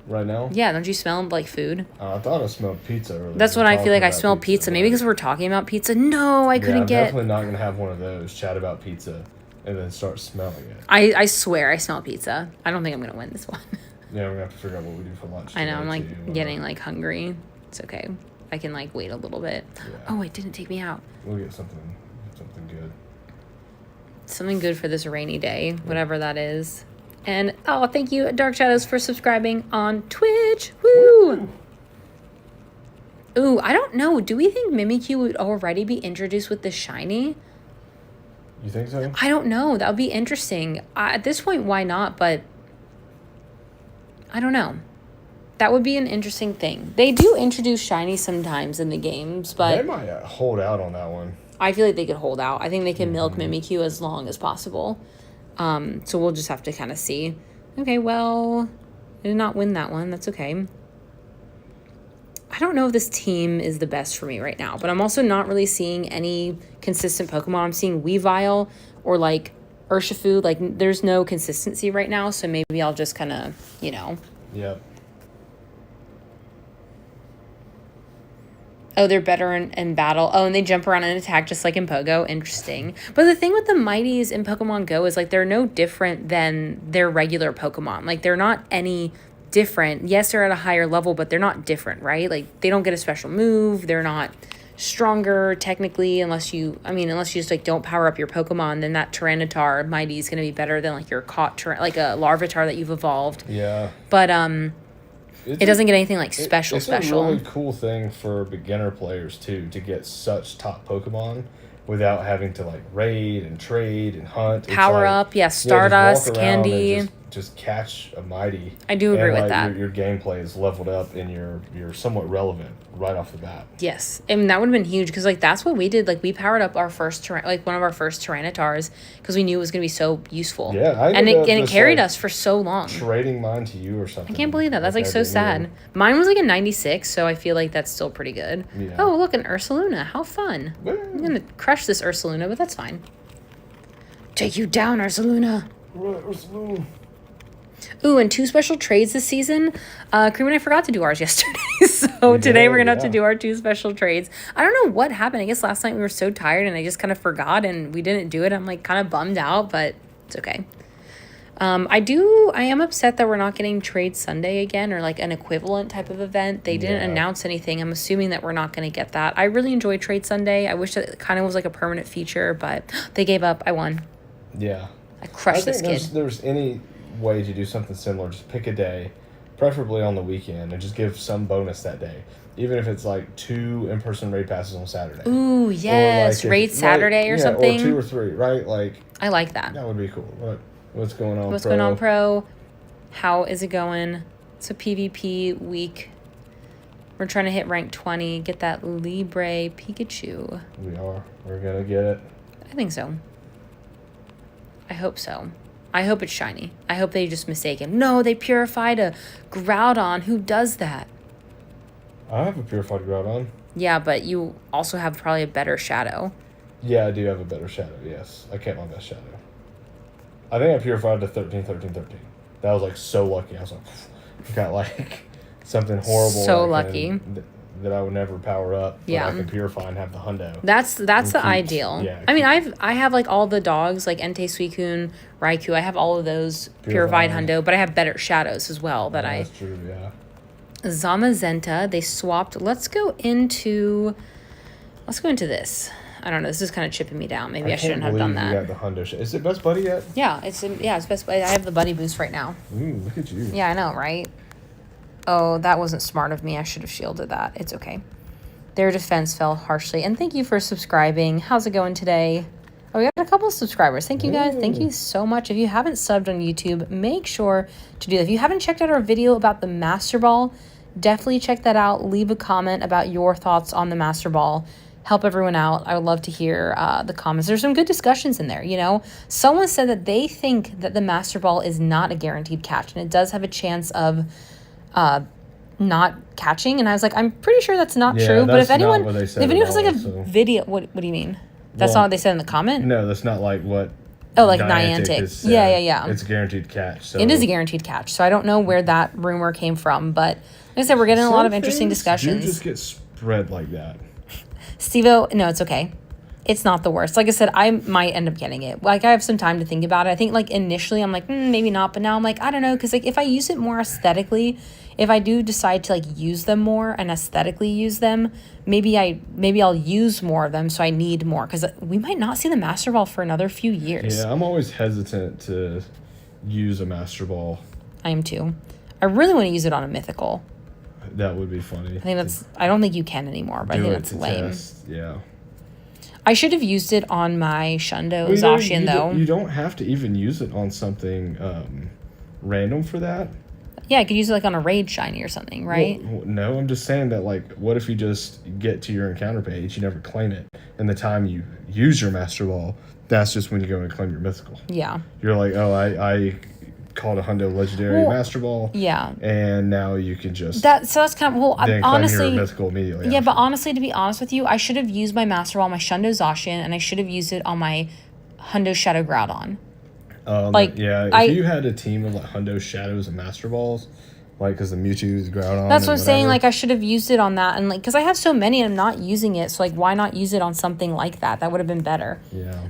Right now? Yeah, don't you smell like food? I thought I smelled pizza earlier. That's what I feel like. I smell pizza. Maybe because we're talking about pizza. No, I couldn't get. I'm definitely not going to have one of those. Chat about pizza and then start smelling it. I swear I smell pizza. I don't think I'm going to win this one. Yeah, we're going to have to figure out what we do for lunch. I know. I'm like getting like hungry. It's okay. I can like wait a little bit. Yeah. Oh, it didn't take me out. We'll get something good. Something good for this rainy day, whatever that is. And oh, thank you, Dark Shadows, for subscribing on Twitch. Woo! Ooh, I don't know. Do we think Mimikyu would already be introduced with the shiny? You think so? I don't know. That would be interesting. At this point, why not? But I don't know. That would be an interesting thing. They do introduce shiny sometimes in the games, but they might hold out on that one. I feel like they could hold out. I think they can milk Mimikyu as long as possible. So we'll just have to kind of see. Okay, well, I did not win that one. That's okay. I don't know if this team is the best for me right now, but I'm also not really seeing any consistent Pokemon. I'm seeing Weavile or like Urshifu. Like there's no consistency right now, so maybe I'll just kind of, you know. Yep. Oh, they're better in battle. Oh, and they jump around and attack just like in Pogo. Interesting. But the thing with the Mighties in Pokemon Go is like they're no different than their regular Pokemon. Like they're not any different. Yes, they're at a higher level, but they're not different, right? Like they don't get a special move. They're not stronger technically unless you just like don't power up your Pokemon. Then that Tyranitar Mighty is going to be better than like your caught like a Larvitar that you've evolved. Yeah. But it doesn't get anything like special. It's a really cool thing for beginner players too to get such top Pokemon without having to like raid and trade and hunt. Power up, Stardust, Candy. Just just catch a mighty. I do agree with that. Your gameplay is leveled up and you're somewhat relevant right off the bat. Yes, and that would have been huge because like that's what we did. Like we powered up our first one of our first Tyrannitars because we knew it was going to be so useful. Yeah, and it carried us for so long. Trading mine to you or something. I can't believe that. That's like so sad. Mine was like a 96, so I feel like that's still pretty good. Yeah. Oh, look, an Ursaluna. How fun! I'm gonna crush this Ursaluna, but that's fine. Take you down, Ursaluna. Ursaluna. Ooh, and 2 special trades this season. Cream and I forgot to do ours yesterday. So today we're going to have to do our 2 special trades. I don't know what happened. I guess last night we were so tired and I just kind of forgot and we didn't do it. I'm like kind of bummed out, but it's okay. I am upset that we're not getting Trade Sunday again or like an equivalent type of event. They didn't announce anything. I'm assuming that we're not going to get that. I really enjoy Trade Sunday. I wish that it kind of was like a permanent feature, but they gave up. I won. Yeah. I crushed this kid. There's any way to do something similar. Just pick a day, preferably on the weekend, and just give some bonus that day. Even if it's like 2 in-person raid passes on Saturday. Ooh, yes. Like raid Saturday or something. Or 2 or 3, right? Like I like that. That would be cool. What's going on, What's going on, Pro? How is it going? It's a PvP week. We're trying to hit rank 20, get that Libre Pikachu. We are. We're going to get it. I think so. I hope so. I hope it's shiny. I hope they just mistake him. No, they purified a Groudon. Who does that? I have a purified Groudon. Yeah, but you also have probably a better shadow. Yeah, I do have a better shadow, yes. I kept my best shadow. I think I purified to 13. That was like so lucky. I was like, got like something horrible. So lucky. That I would never power up. But yeah. I can purify and have the hundo. That's the ideal. Yeah, I mean, I have like all the dogs, like Entei, Suicune, Raikou. I have all of those purified hundo, but I have better shadows as well. That's true, yeah. Zamazenta, they swapped. Let's go into this. I don't know. This is kind of chipping me down. Maybe I shouldn't have done that. You got the hundo. Is it Best Buddy yet? Yeah, it's Best Buddy. I have the Buddy boost right now. Ooh, look at you. Yeah, I know, right? Oh, that wasn't smart of me. I should have shielded that. It's okay. Their defense fell harshly. And thank you for subscribing. How's it going today? Oh, we got a couple of subscribers. Thank you, guys. Thank you so much. If you haven't subbed on YouTube, make sure to do that. If you haven't checked out our video about the Master Ball, definitely check that out. Leave a comment about your thoughts on the Master Ball. Help everyone out. I would love to hear the comments. There's some good discussions in there, you know. Someone said that they think that the Master Ball is not a guaranteed catch, and it does have a chance of not catching. And I was like, I'm pretty sure that's not true. But if anyone has like a video, what do you mean? That's not what they said in the comment? No, that's not like what. Oh, like Niantic. Yeah. It's a guaranteed catch. So. It is a guaranteed catch. So I don't know where that rumor came from. But like I said, we're getting a lot of interesting discussions. You just get spread like that. Steve-O, no, it's okay. It's not the worst. Like I said, I might end up getting it. Like, I have some time to think about it. I think, like, initially I'm like, maybe not. But now I'm like, I don't know. Because, like, if I use it more aesthetically, if I do decide to, like, use them more and aesthetically use them, maybe I'll use more of them, so I need more. Because we might not see the Master Ball for another few years. Yeah, I'm always hesitant to use a Master Ball. I am too. I really want to use it on a mythical. That would be funny. I don't think you can anymore, but I think that's lame. Yeah. I should have used it on my Shundo Zacian, though. You don't have to even use it on something random for that. Yeah, I could use it like on a raid shiny or something, right? Well, no, I'm just saying that, like, what if you just get to your encounter page, you never claim it, and the time you use your Master Ball, that's just when you go and claim your mythical. Yeah. You're like, oh, I called a hundo legendary Master Ball. Yeah. And now you can just that's kind of honestly your mythical immediately. Yeah, but honestly, to be honest with you, I should have used my Master Ball, my Shundo Zacian, and I should have used it on my Hundo Shadow Groudon. If you had a team of like Hundo Shadows and Master Balls, like because the Mewtwo's Groudon. That's what I'm saying. Like I should have used it on that, and like because I have so many and I'm not using it, so like why not use it on something like that? That would have been better. Yeah.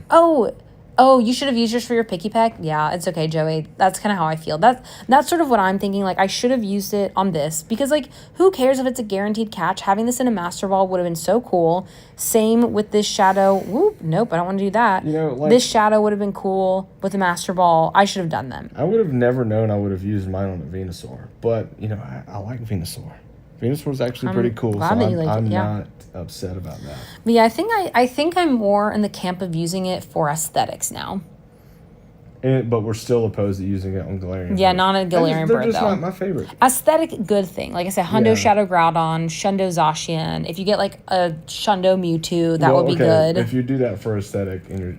Oh, you should have used yours for your Picky Peck? Yeah, it's okay, Joey. That's kind of how I feel. That's sort of what I'm thinking. Like, I should have used it on this. Because, like, who cares if it's a guaranteed catch? Having this in a Master Ball would have been so cool. Same with this Shadow. Whoop, nope, I don't want to do that. You know, like, this Shadow would have been cool with the Master Ball. I should have done them. I would have never known I would have used mine on a Venusaur. But, you know, I like Venusaur. Venusaur's actually pretty cool, so I'm not upset about that. But yeah, I think I'm more in the camp of using it for aesthetics now. But we're still opposed to using it on Galarian. Yeah, birds. not a Galarian They're bird, just though. not my favorite. Aesthetic, good thing. Like I said, Hundo Yeah. Shadow Groudon, Shundo Zacian. If you get like a Shundo Mewtwo, that would be good. If you do that for aesthetic, and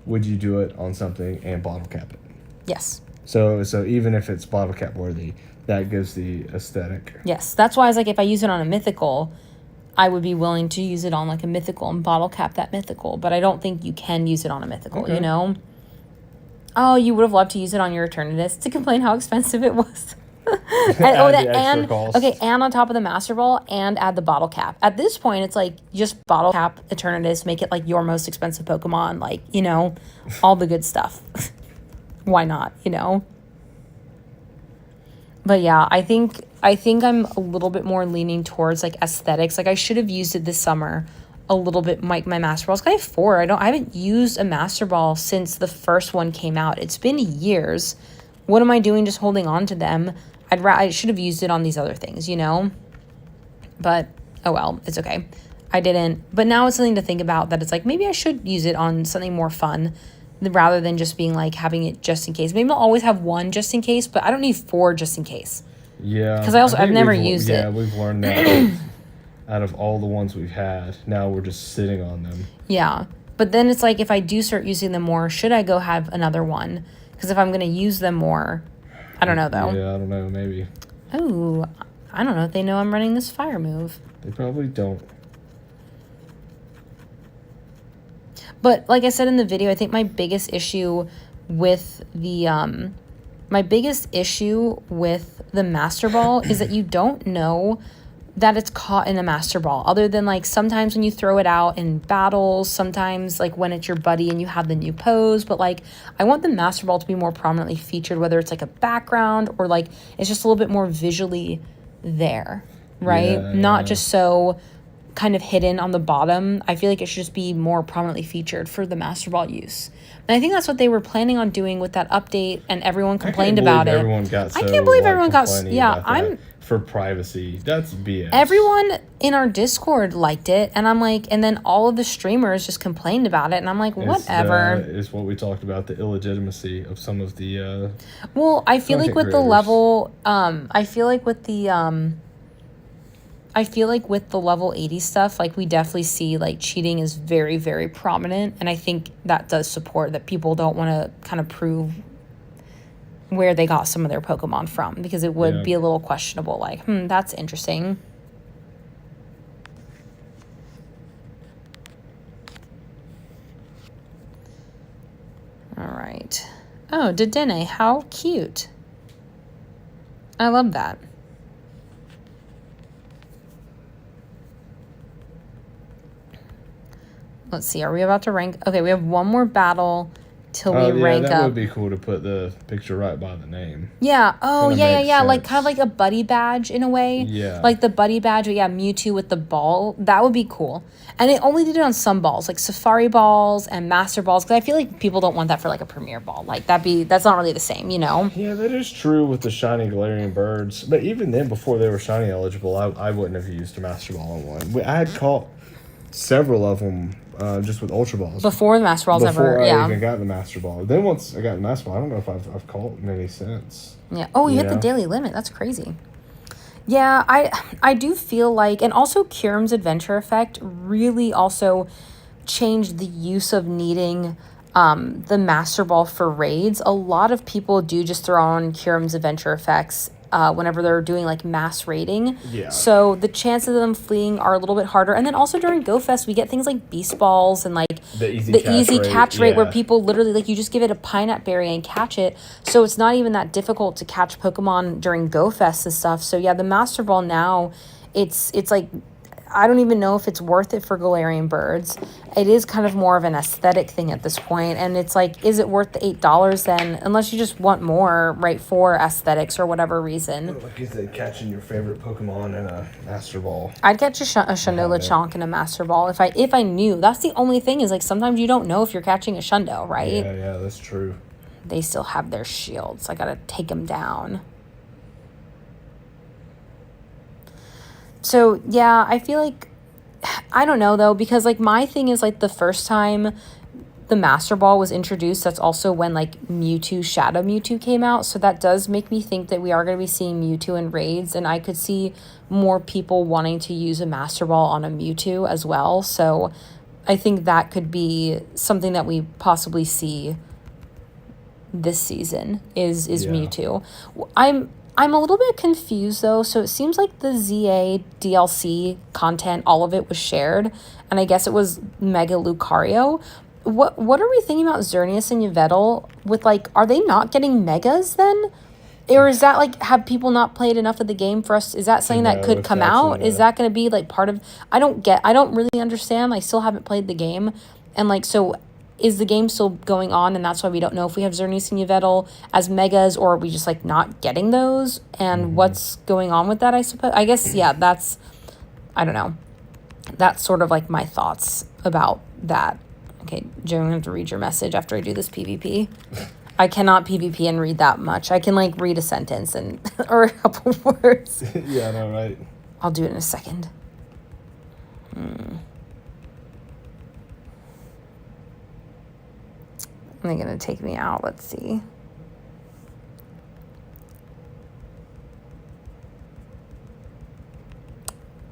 would you do it on something and bottle cap it? Yes. So even if it's bottle cap worthy, that gives the aesthetic. Yes. That's why I was like, if I use it on a mythical, I would be willing to use it on like a mythical and bottle cap that mythical. But I don't think you can use it on a mythical, Okay. you know? Oh, you would have loved to use it on your Eternatus to complain how expensive it was. and on top of the Master Ball, and add the bottle cap. At this point, it's like just bottle cap Eternatus, make it like your most expensive Pokemon, like, you know, all the good stuff. Why not, you know? But yeah, I think I'm a little bit more leaning towards like aesthetics. Like I should have used it this summer a little bit. My Master Balls. I have 4. I haven't used a Master Ball since the first one came out. It's been years. What am I doing just holding on to them? I should have used it on these other things, you know? But oh well, it's okay. I didn't. But now it's something to think about, that it's like maybe I should use it on something more fun rather than just being like having it just in case. Maybe I'll always have 1 just in case, but I don't need 4 just in case. Yeah. Because I've never used it. Yeah, we've learned that out of all the ones we've had, now we're just sitting on them. Yeah. But then it's like, if I do start using them more, should I go have another one? Because if I'm going to use them more, I don't know though. Yeah, I don't know, maybe. Oh, I don't know if they know I'm running this fire move. They probably don't. But like I said in the video, I think my biggest issue with the Master Ball is that you don't know that it's caught in a Master Ball, other than like sometimes when you throw it out in battles, sometimes like when it's your buddy and you have the new pose. But like, I want the Master Ball to be more prominently featured, whether it's like a background or like it's just a little bit more visually there, right? Yeah, Not just so kind of hidden on the bottom. I feel like it should just be more prominently featured for the Master Ball use. And I think that's what they were planning on doing with that update, and everyone complained about it. I can't believe everyone got for privacy. That's BS. Everyone in our Discord liked it, and I'm like, and then all of the streamers just complained about it, and I'm like, whatever. It's what we talked about, the illegitimacy of some of the well, I feel like with the level I feel like with the level 80 stuff, like we definitely see like cheating is very, very prominent. And I think that does support that people don't want to kind of prove where they got some of their Pokemon from, because it would be a little questionable. Like, that's interesting. All right. Oh, Dedenne, how cute. I love that. Let's see, are we about to rank? Okay, we have one more battle till we rank up. That would be cool to put the picture right by the name. Yeah. Oh, Kinda yeah. makes Like sense. kind of like a buddy badge in a way. Yeah. Like the buddy badge, but yeah, Mewtwo with the ball. That would be cool. And it only did it on some balls, like Safari balls and Master balls, because I feel like people don't want that for like a Premier ball. Like that's not really the same, you know? Yeah, that is true with the shiny Galarian birds. But even then, before they were shiny eligible, I wouldn't have used a Master Ball on one. I had caught several of them just with Ultra Balls. Before the Master Balls Before I even got the Master Ball. Then once I got the Master Ball, I don't know if I've caught many since. Yeah. Oh, you hit the daily limit. That's crazy. Yeah, I do feel like, and also Kyurem's Adventure Effect really also changed the use of needing the Master Ball for raids. A lot of people do just throw on Kyurem's Adventure Effects whenever they're doing like mass raiding. Yeah. So the chances of them fleeing are a little bit harder. And then also during Go Fest, we get things like Beast Balls and like the easy catch rate where people literally, like, you just give it a Pinap Berry and catch it. So it's not even that difficult to catch Pokemon during Go Fest and stuff. So yeah, the Master Ball now, it's like, I don't even know if it's worth it for Galarian birds. It is kind of more of an aesthetic thing at this point. And it's like, is it worth the $8 then? Unless you just want more, right, for aesthetics or whatever reason. Like you said, catching your favorite Pokemon in a Master Ball. I'd catch a Shundo Lechonk in a Master Ball if I knew. That's the only thing, is like sometimes you don't know if you're catching a Shundo, right? Yeah, that's true. They still have their shields. I gotta take them down. So, yeah, I feel like, I don't know, though, because, like, my thing is, like, the first time the Master Ball was introduced, that's also when like Mewtwo, Shadow Mewtwo came out. So that does make me think that we are going to be seeing Mewtwo in raids, and I could see more people wanting to use a Master Ball on a Mewtwo as well. So I think that could be something that we possibly see this season is Mewtwo. I'm a little bit confused though. So it seems like the ZA DLC content, all of it was shared, and I guess it was Mega Lucario. What are we thinking about Xerneas and Yveltal with, like, are they not getting megas then? Or is that like, have people not played enough of the game for us? Is that something that could come out? Is that going to be like part of, I don't really understand. I still haven't played the game. And like, so is the game still going on, and that's why we don't know if we have Xerneas and Yveltal as megas, or are we just like not getting those, and what's going on with that, I suppose? I guess, yeah, that's, I don't know. That's sort of like my thoughts about that. Okay, Joe, I'm going to have to read your message after I do this PvP. I cannot PvP and read that much. I can like read a sentence and or a couple words. Yeah, I know, right? I'll do it in a second. Are they going to take me out? Let's see.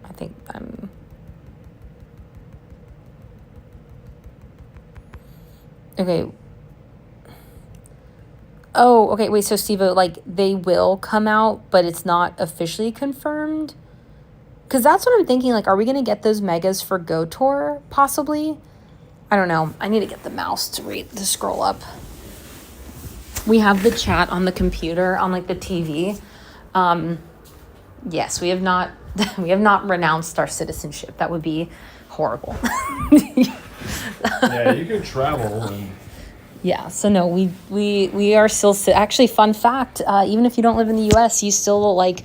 I think I'm... Okay. Oh, okay. Wait, so Steve-O, like, they will come out, but it's not officially confirmed? Because that's what I'm thinking. Like, are we going to get those megas for GoTour, possibly? I don't know. I need to get the mouse to scroll up. We have the chat on the computer, on like the TV. Yes, we have not renounced our citizenship. That would be horrible. Yeah, you can travel and. Yeah, so no, we are still actually, fun fact, even if you don't live in the U.S., you still like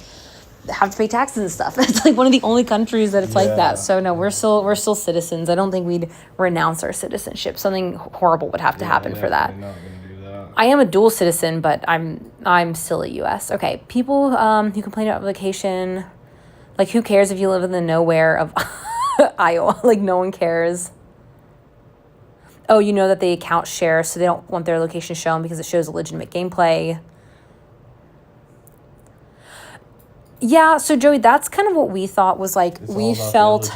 have to pay taxes and stuff. It's like one of the only countries that it's like that. So no, we're still citizens. I don't think we'd renounce our citizenship. Something horrible would have to happen for that. Not gonna do that. I am a dual citizen, but I'm still a U.S. Okay, people who complain about vacation, like, who cares if you live in the nowhere of Iowa? Like, no one cares. Oh, you know that the account shares, so they don't want their location shown because it shows legitimate gameplay. Yeah, so Joey, that's kind of what we thought was like, we felt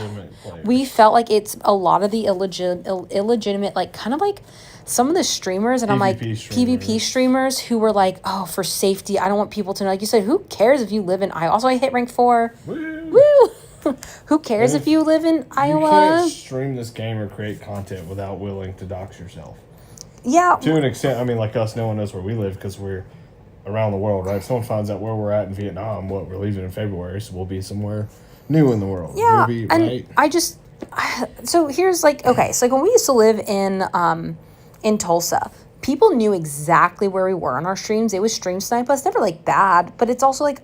like it's a lot of the illegitimate, like, kind of like some of the streamers, and I'm like, PvP streamers who were like, oh, for safety, I don't want people to know. Like you said, who cares if you live in Iowa? Also, I hit rank 4. Woo! Who cares if you live in Iowa? You can't stream this game or create content without willing to dox yourself. Yeah. To an extent, I mean, like us, no one knows where we live because we're around the world, right? If someone finds out where we're at in Vietnam, we're leaving in February, so we'll be somewhere new in the world. Yeah, Maybe, and right? So here's like, okay, so like when we used to live in Tulsa, people knew exactly where we were on our streams. It was stream snipe us, never like bad, but it's also like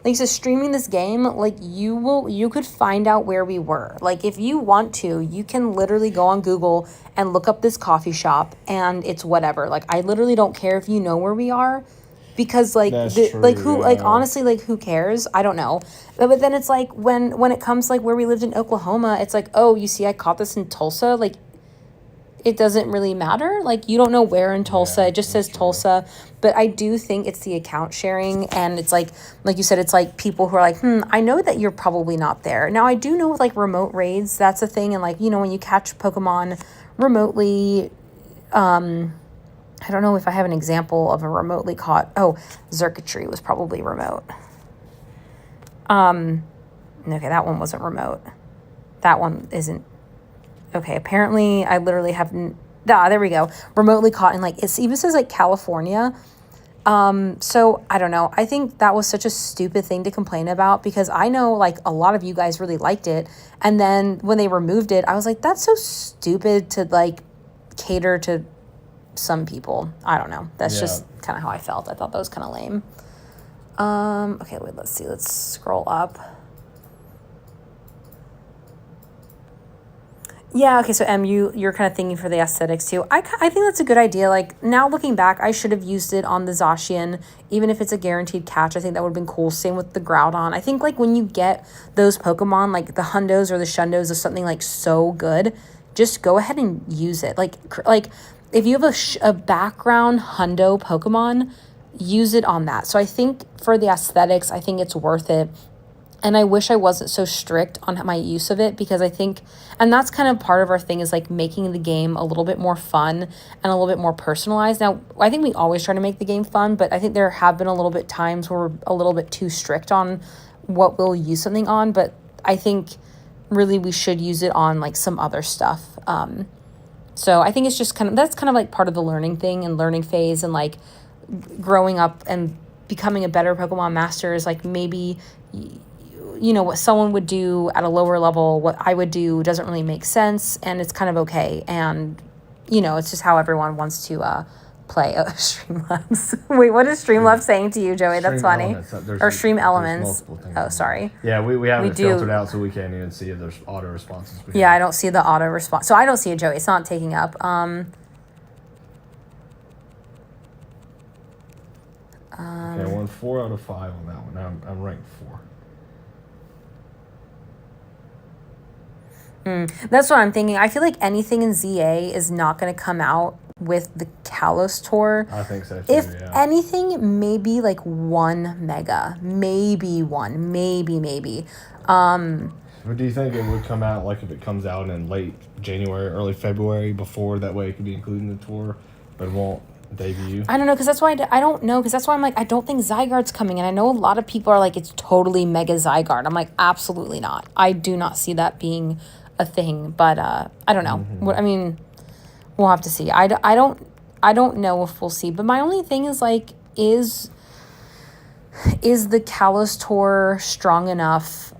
you said, streaming this game, like, you could find out where we were. Like, if you want to, you can literally go on Google and look up this coffee shop, and it's whatever. Like, I literally don't care if you know where we are, because like honestly, like, who cares? I don't know. But then it's like when it comes like where we lived in Oklahoma, it's like, oh, you see, I caught this in Tulsa. Like, it doesn't really matter. Like, you don't know where in Tulsa. It just says Tulsa. But I do think it's the account sharing. And it's like you said, it's like people who are like, I know that you're probably not there. Now, I do know with like remote raids, that's a thing. And like, you know, when you catch Pokemon remotely, I don't know if I have an example of a remotely caught. Oh, Xurkitree was probably remote. Okay, that one wasn't remote. That one isn't. Okay, apparently I literally have... there we go. Remotely caught in, like, it even says, like, California. So, I don't know. I think that was such a stupid thing to complain about, because I know, like, a lot of you guys really liked it. And then when they removed it, I was like, that's so stupid to, like, cater to some people. I don't know. That's just kind of how I felt. I thought that was kind of lame. Okay, wait, let's see. Let's scroll up. Yeah, okay, so you're kind of thinking for the aesthetics too. I think that's a good idea. Like, now looking back, I should have used it on the Zacian, even if it's a guaranteed catch. I think that would have been cool. Same with the Groudon. I think, like, when you get those Pokemon, like the Hundos or the Shundos of something, like, so good, just go ahead and use it. Like if you have a background hundo Pokemon, use it on that. So I think for the aesthetics, I think it's worth it. And I wish I wasn't so strict on my use of it, because I think, and that's kind of part of our thing, is like making the game a little bit more fun and a little bit more personalized. Now, I think we always try to make the game fun, but I think there have been a little bit times where we're a little bit too strict on what we'll use something on. But I think really we should use it on like some other stuff. So I think it's just that's kind of like part of the learning thing and learning phase, and like growing up and becoming a better Pokemon master is like maybe, what someone would do at a lower level, what I would do doesn't really make sense, and it's kind of okay. And, it's just how everyone wants to play. Streamlabs. Wait, what is Streamlabs saying to you, Joey? That's funny. Or Stream Elements. Oh, sorry. Yeah, we have it filtered out, so we can't even see if there's auto responses. Yeah, I don't see the auto response. So I don't see it, Joey. It's not taking up. Okay, I won 4 out of 5 on that one. I'm ranked 4. That's what I'm thinking. I feel like anything in ZA is not going to come out with the Kalos tour. I think so too, if anything, maybe like 1 mega. Maybe 1. Maybe. But do you think it would come out, like if it comes out in late January, early February, before that way it could be included in the tour, but it won't debut? I don't know, because that's why I don't know, because that's why I'm like, I don't think Zygarde's coming. And I know a lot of people are like, it's totally mega Zygarde. I'm like, absolutely not. I do not see that being a thing, but I don't know. What I mean, we'll have to see. I don't know if we'll see. But my only thing is like, is the Kalos tour strong enough?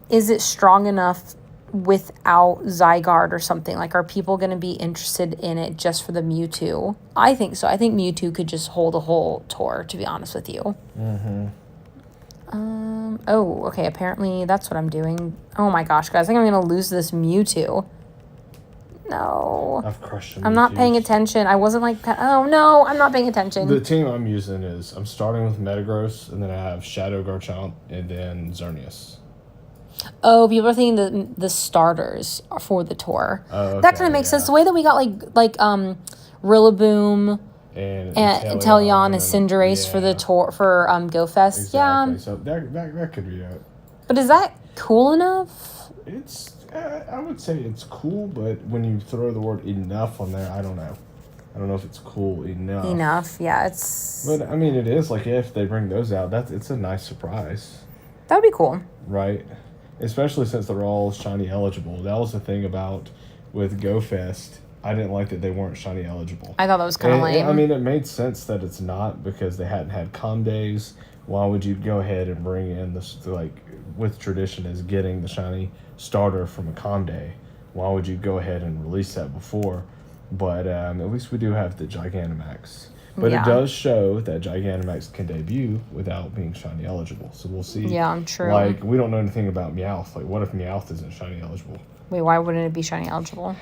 Is it strong enough without Zygarde or something? Like, are people going to be interested in it just for the Mewtwo? I think so. I think Mewtwo could just hold a whole tour, to be honest with you. Oh, okay, apparently that's what I'm doing. Oh my gosh, guys, I think I'm going to lose this Mewtwo. No. I've crushed them. I'm not paying attention. I wasn't like, oh no, I'm not paying attention. The team I'm using is, I'm starting with Metagross, and then I have Shadow Garchomp, and then Xerneas. Oh, people are thinking the starters are for the tour. Oh, okay, that kind of makes sense. The way that we got like Rillaboom and Inteleon and Cinderace for the tour for GoFest. Exactly. Yeah. So that could be it. But is that cool enough? It's I would say it's cool, but when you throw the word enough on there, I don't know. I don't know if it's cool enough. Enough, yeah. It's. But I mean, it is like if they bring those out, it's a nice surprise. That would be cool. Right. Especially since they're all shiny eligible. That was the thing about with GoFest. I didn't like that they weren't shiny eligible. I thought that was kind of lame. I mean, it made sense that it's not, because they hadn't had com days. Why would you go ahead and bring in this, like, with tradition is getting the shiny starter from a com day? Why would you go ahead and release that before? But at least we do have the Gigantamax. But it does show that Gigantamax can debut without being shiny eligible. So we'll see. Yeah, I'm true. Like, we don't know anything about Meowth. Like, what if Meowth isn't shiny eligible? Wait, why wouldn't it be shiny eligible?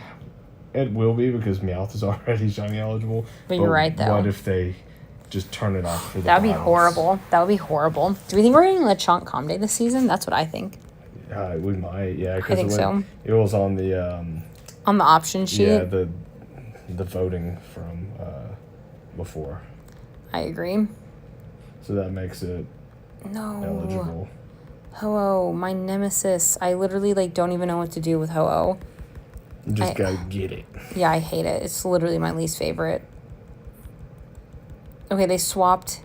It will be, because Meowth is already shiny eligible. But you're right, though. What if they just turn it off for the That would be finals? horrible. That would be horrible. Do we think we're getting Lechonk Comday this season? That's what I think. We might, yeah. I think so. It was on the... on the option sheet? Yeah, the voting from before. I agree. So that makes it eligible. Ho-Oh, my nemesis. I literally, don't even know what to do with Ho-Oh. You just gotta get it. Yeah, I hate it. It's literally my least favorite. Okay, they swapped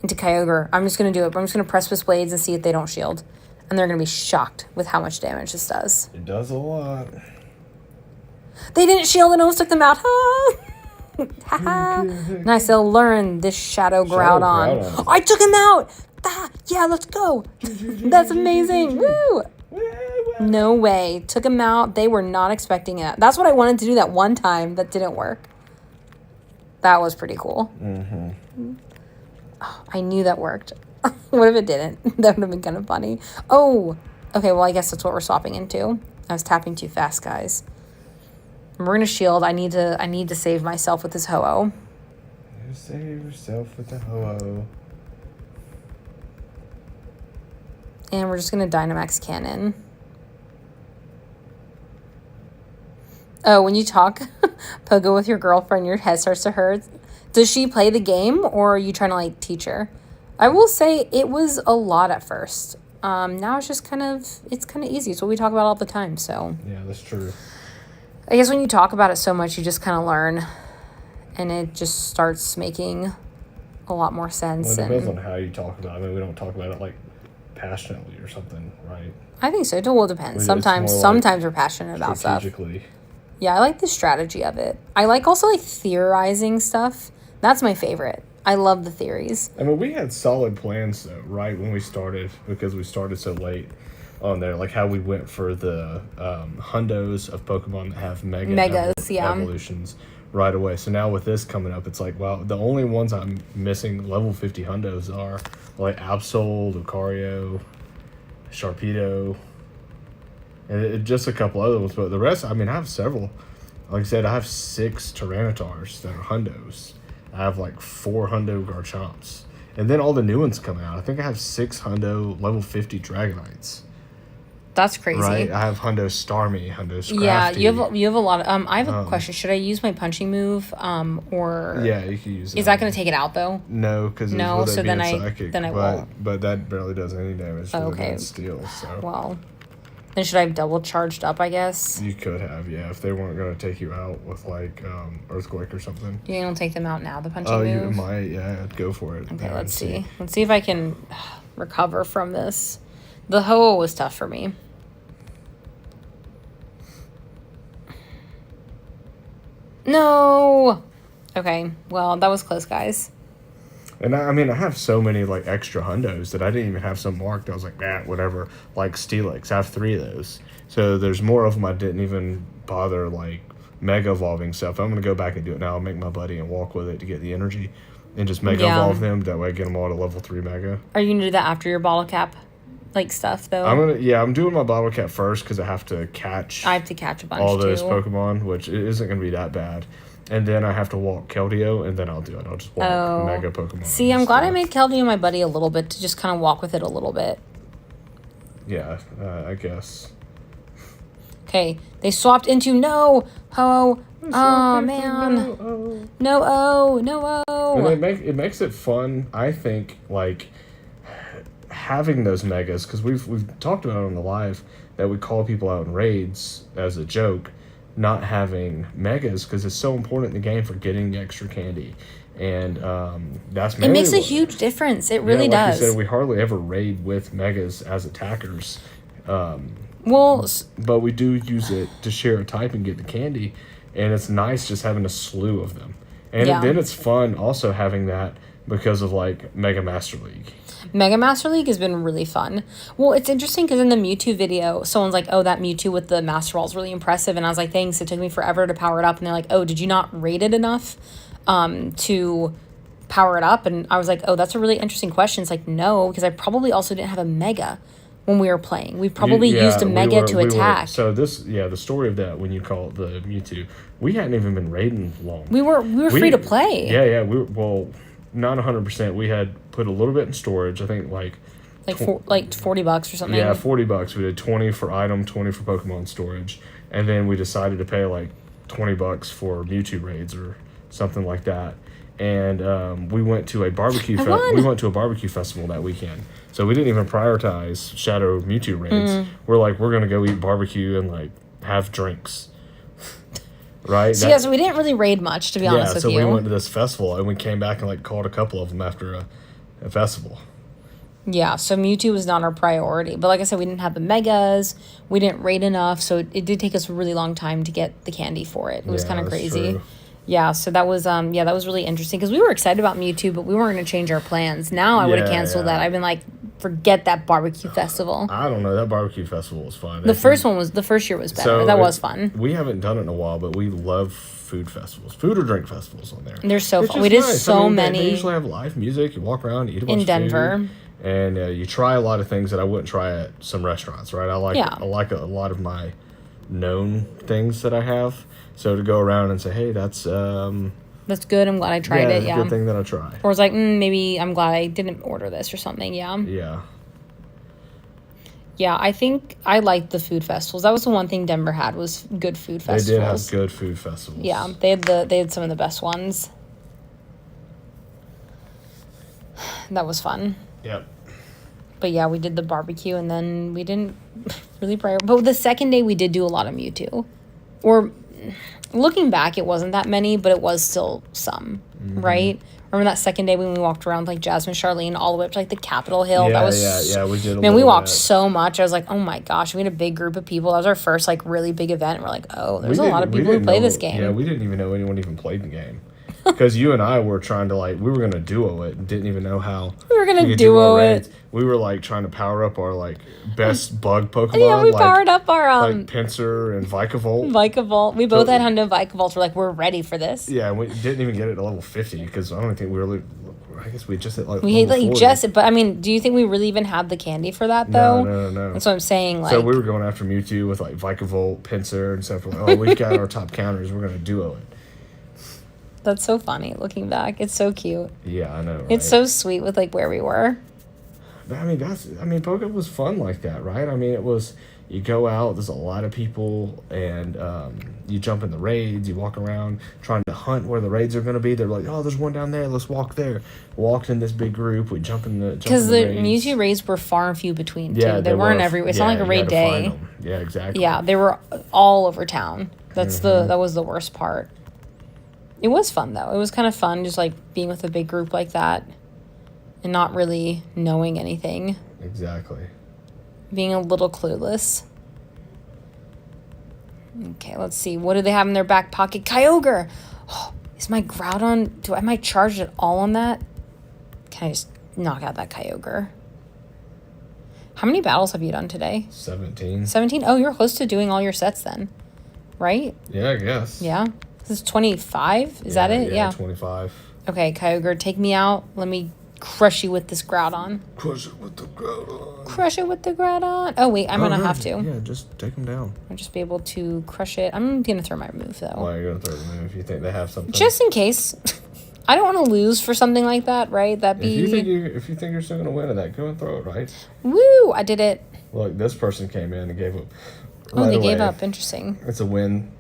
into Kyogre. I'm just going to do it. I'm just going to press with Blades and see if they don't shield. And they're going to be shocked with how much damage this does. It does a lot. They didn't shield and almost took them out. Haha. Nice, they'll learn this Shadow Groudon. I took him out! Yeah, let's go. That's amazing. Woo! No way. Took him out. They were not expecting it. That's what I wanted to do that one time that didn't work. That was pretty cool. Oh, I knew that worked. What if it didn't? That would have been kind of funny. Oh, okay, well, I guess that's what we're swapping into. I was tapping too fast, guys. We're going to shield. I need to save myself with this Ho-Oh. You save yourself with the Ho-Oh. And we're just going to Dynamax Cannon. Oh, when you talk pogo with your girlfriend, your head starts to hurt. Does she play the game, or are you trying to like teach her? I will say it was a lot at first. Now it's just it's kind of easy. It's what we talk about all the time. So Yeah, that's true. I guess when you talk about it so much, you just kind of learn, and it just starts making a lot more sense. Well, it depends on how you talk about it. I mean, we don't talk about it like passionately or something, right? I think so. It all depends. Sometimes we're passionate about stuff. Strategically. Yeah, I like the strategy of it. I like also like theorizing stuff. That's my favorite. I love the theories. I mean, we had solid plans though, right when we started, because we started so late on there. Like how we went for the hundos of Pokemon that have megas, evolutions right away. So now with this coming up, it's like, wow, the only ones I'm missing level 50 hundos are like Absol, Lucario, Sharpedo, and just a couple other ones. But the rest, I mean, I have several. Like I said, I have 6 Tyrannitars that are hundos. I have like 4 hundo Garchomps. And then all the new ones come out. I think I have 6 hundo level 50 Dragonites. That's crazy. Right? I have hundo Starmie, hundo Scrafty. Yeah, you have a lot of I have a question. Should I use my punching move or yeah, you can use it. Is that going to take it out though? No, cuz so then I won't. But that barely does any damage to the steel, so. Well, then should I have double charged up, I guess? You could have, yeah, if they weren't going to take you out with, like, Earthquake or something. You don't take them out now, the punching move? Oh, you might, yeah, I'd go for it. Okay, let's see. Let's see if I can recover from this. The Ho-Oh was tough for me. No! Okay, well, that was close, guys. And I mean, I have so many like extra hundos that I didn't even have some marked. I was like, whatever. Like Steelix, I have 3 of those. So there's more of them I didn't even bother like mega evolving stuff. I'm gonna go back and do it now. I'll make my buddy and walk with it to get the energy, and just mega evolve them. That way, I get them all to level 3 mega. Are you gonna do that after your bottle cap, like stuff though? I'm doing my bottle cap first because I have to catch. I have to catch a bunch all those Pokemon, which isn't gonna be that bad. And then I have to walk Keldeo, and then I'll do it. I'll just walk Mega Pokemon. See, I'm glad I made Keldeo my buddy a little bit to just kind of walk with it a little bit. Yeah, I guess. Okay, they swapped into no Ho. Oh man, no. And it makes it fun. I think like having those megas, because we've talked about it on the live that we call people out in raids as a joke. Not having megas because it's so important in the game for getting the extra candy, and that's mainly it makes a huge difference. It really does. Like you said, we hardly ever raid with megas as attackers. But we do use it to share a type and get the candy, and it's nice just having a slew of them. And then it's fun also having that because of like Mega Master League. Mega Master League has been really fun. Well, it's interesting because in the Mewtwo video, someone's like, oh, that Mewtwo with the Master Ball is really impressive. And I was like, thanks. It took me forever to power it up. And they're like, oh, did you not rate it enough to power it up? And I was like, oh, that's a really interesting question. It's like, no, because I probably also didn't have a Mega when we were playing. We probably used a Mega to attack. So the story of that, when you call it the Mewtwo, we hadn't even been raiding long. We were free to play. Yeah, not 100%. We had put a little bit in storage. I think like $40 or something. Yeah, $40. We did 20 for item, 20 for Pokemon storage, and then we decided to pay like $20 for Mewtwo raids or something like that. And we went to a barbecue. We went to a barbecue festival that weekend, so we didn't even prioritize Shadow Mewtwo raids. We're gonna go eat barbecue and like have drinks. Right. So we didn't really raid much, to be honest with you. So we went to this festival and we came back and like caught a couple of them after a festival. Yeah, so Mewtwo was not our priority. But like I said, we didn't have the megas. We didn't raid enough. So it did take us a really long time to get the candy for it. It was kind of crazy. True. Yeah, so that was that was really interesting because we were excited about Mewtwo, but we weren't going to change our plans. Now I would have canceled that. I've been like, forget that barbecue festival. I don't know. That barbecue festival was fun. The first year was better. So that was fun. We haven't done it in a while, but we love food festivals, food or drink festivals on there. They're so fun. We did so many. They usually have live music. You walk around, eat a bunch in Denver. Of food, and you try a lot of things that I wouldn't try at some restaurants. Right? I like a lot of my known things that I have. So to go around and say, hey, that's good. I'm glad I tried it. Yeah, good thing that I tried. Or it's like, maybe I'm glad I didn't order this or something. Yeah. Yeah. Yeah, I think I liked the food festivals. That was the one thing Denver had, was good food festivals. They did have good food festivals. Yeah, they had some of the best ones. That was fun. Yep. But yeah, we did the barbecue, and then we didn't really but the second day we did do a lot of Mewtwo. Or looking back, it wasn't that many, but it was still some, right? Remember that second day when we walked around like Jasmine, Charlene, all the way up to like the Capitol Hill? Yeah, That was we did. Man, we walked so much. I was like, oh my gosh, we had a big group of people. That was our first like really big event. And we're like, oh, there's a lot of people who play this game. Yeah, we didn't even know anyone even played the game. Because you and I were trying to we were going to duo it and didn't even know how. We were going to duo it. We were like trying to power up our best bug Pokemon. Yeah, we powered up our like Pinsir and Vikavolt. Vikavolt. We both had Hundo Vikavolts. We're like, we're ready for this. Yeah, and we didn't even get it to level 50 because I don't think we were. I guess we just hit we hate like just it, but I mean, do you think we really even had the candy for that though? No. That's what I'm saying. So we were going after Mewtwo with Vikavolt, Pinsir, and stuff. We're like, we got our top counters. We're gonna duo it. That's so funny looking back. It's so cute. Yeah, I know. Right? It's so sweet with where we were. I mean, Pokemon was fun like that, right? I mean, it was. You go out, there's a lot of people, and you jump in the raids, you walk around trying to hunt where the raids are going to be. They're like, oh, there's one down there, let's walk there. Walked in this big group, we jump in the because the Mewtwo raids were far and few between, too. They weren't everywhere. It's not like a raid day. Yeah, exactly. Yeah, they were all over town. That was the worst part. It was fun, though. It was kind of fun just, being with a big group like that and not really knowing anything. Exactly. Being a little clueless. Okay, let's see. What do they have in their back pocket? Kyogre! Oh, is my Groudon... Am I charged at all on that? Can I just knock out that Kyogre? How many battles have you done today? 17. 17? Oh, you're close to doing all your sets then. Right? Yeah, I guess. Yeah? This is 25? Is that it? Yeah, 25. Okay, Kyogre, take me out. Let me crush you with this Groudon. Crush it with the Groudon. Crush it with the Groudon. Oh, wait, I'm going to have to. Yeah, just take him down. I'll just be able to crush it. I'm going to throw my move, though. Why are you going to throw the move? You think they have something? Just in case. I don't want to lose for something like that, right? If you think you're still going to win at that, go and throw it, right? Woo! I did it. Look, this person came in and gave up. They gave up. Interesting. It's a win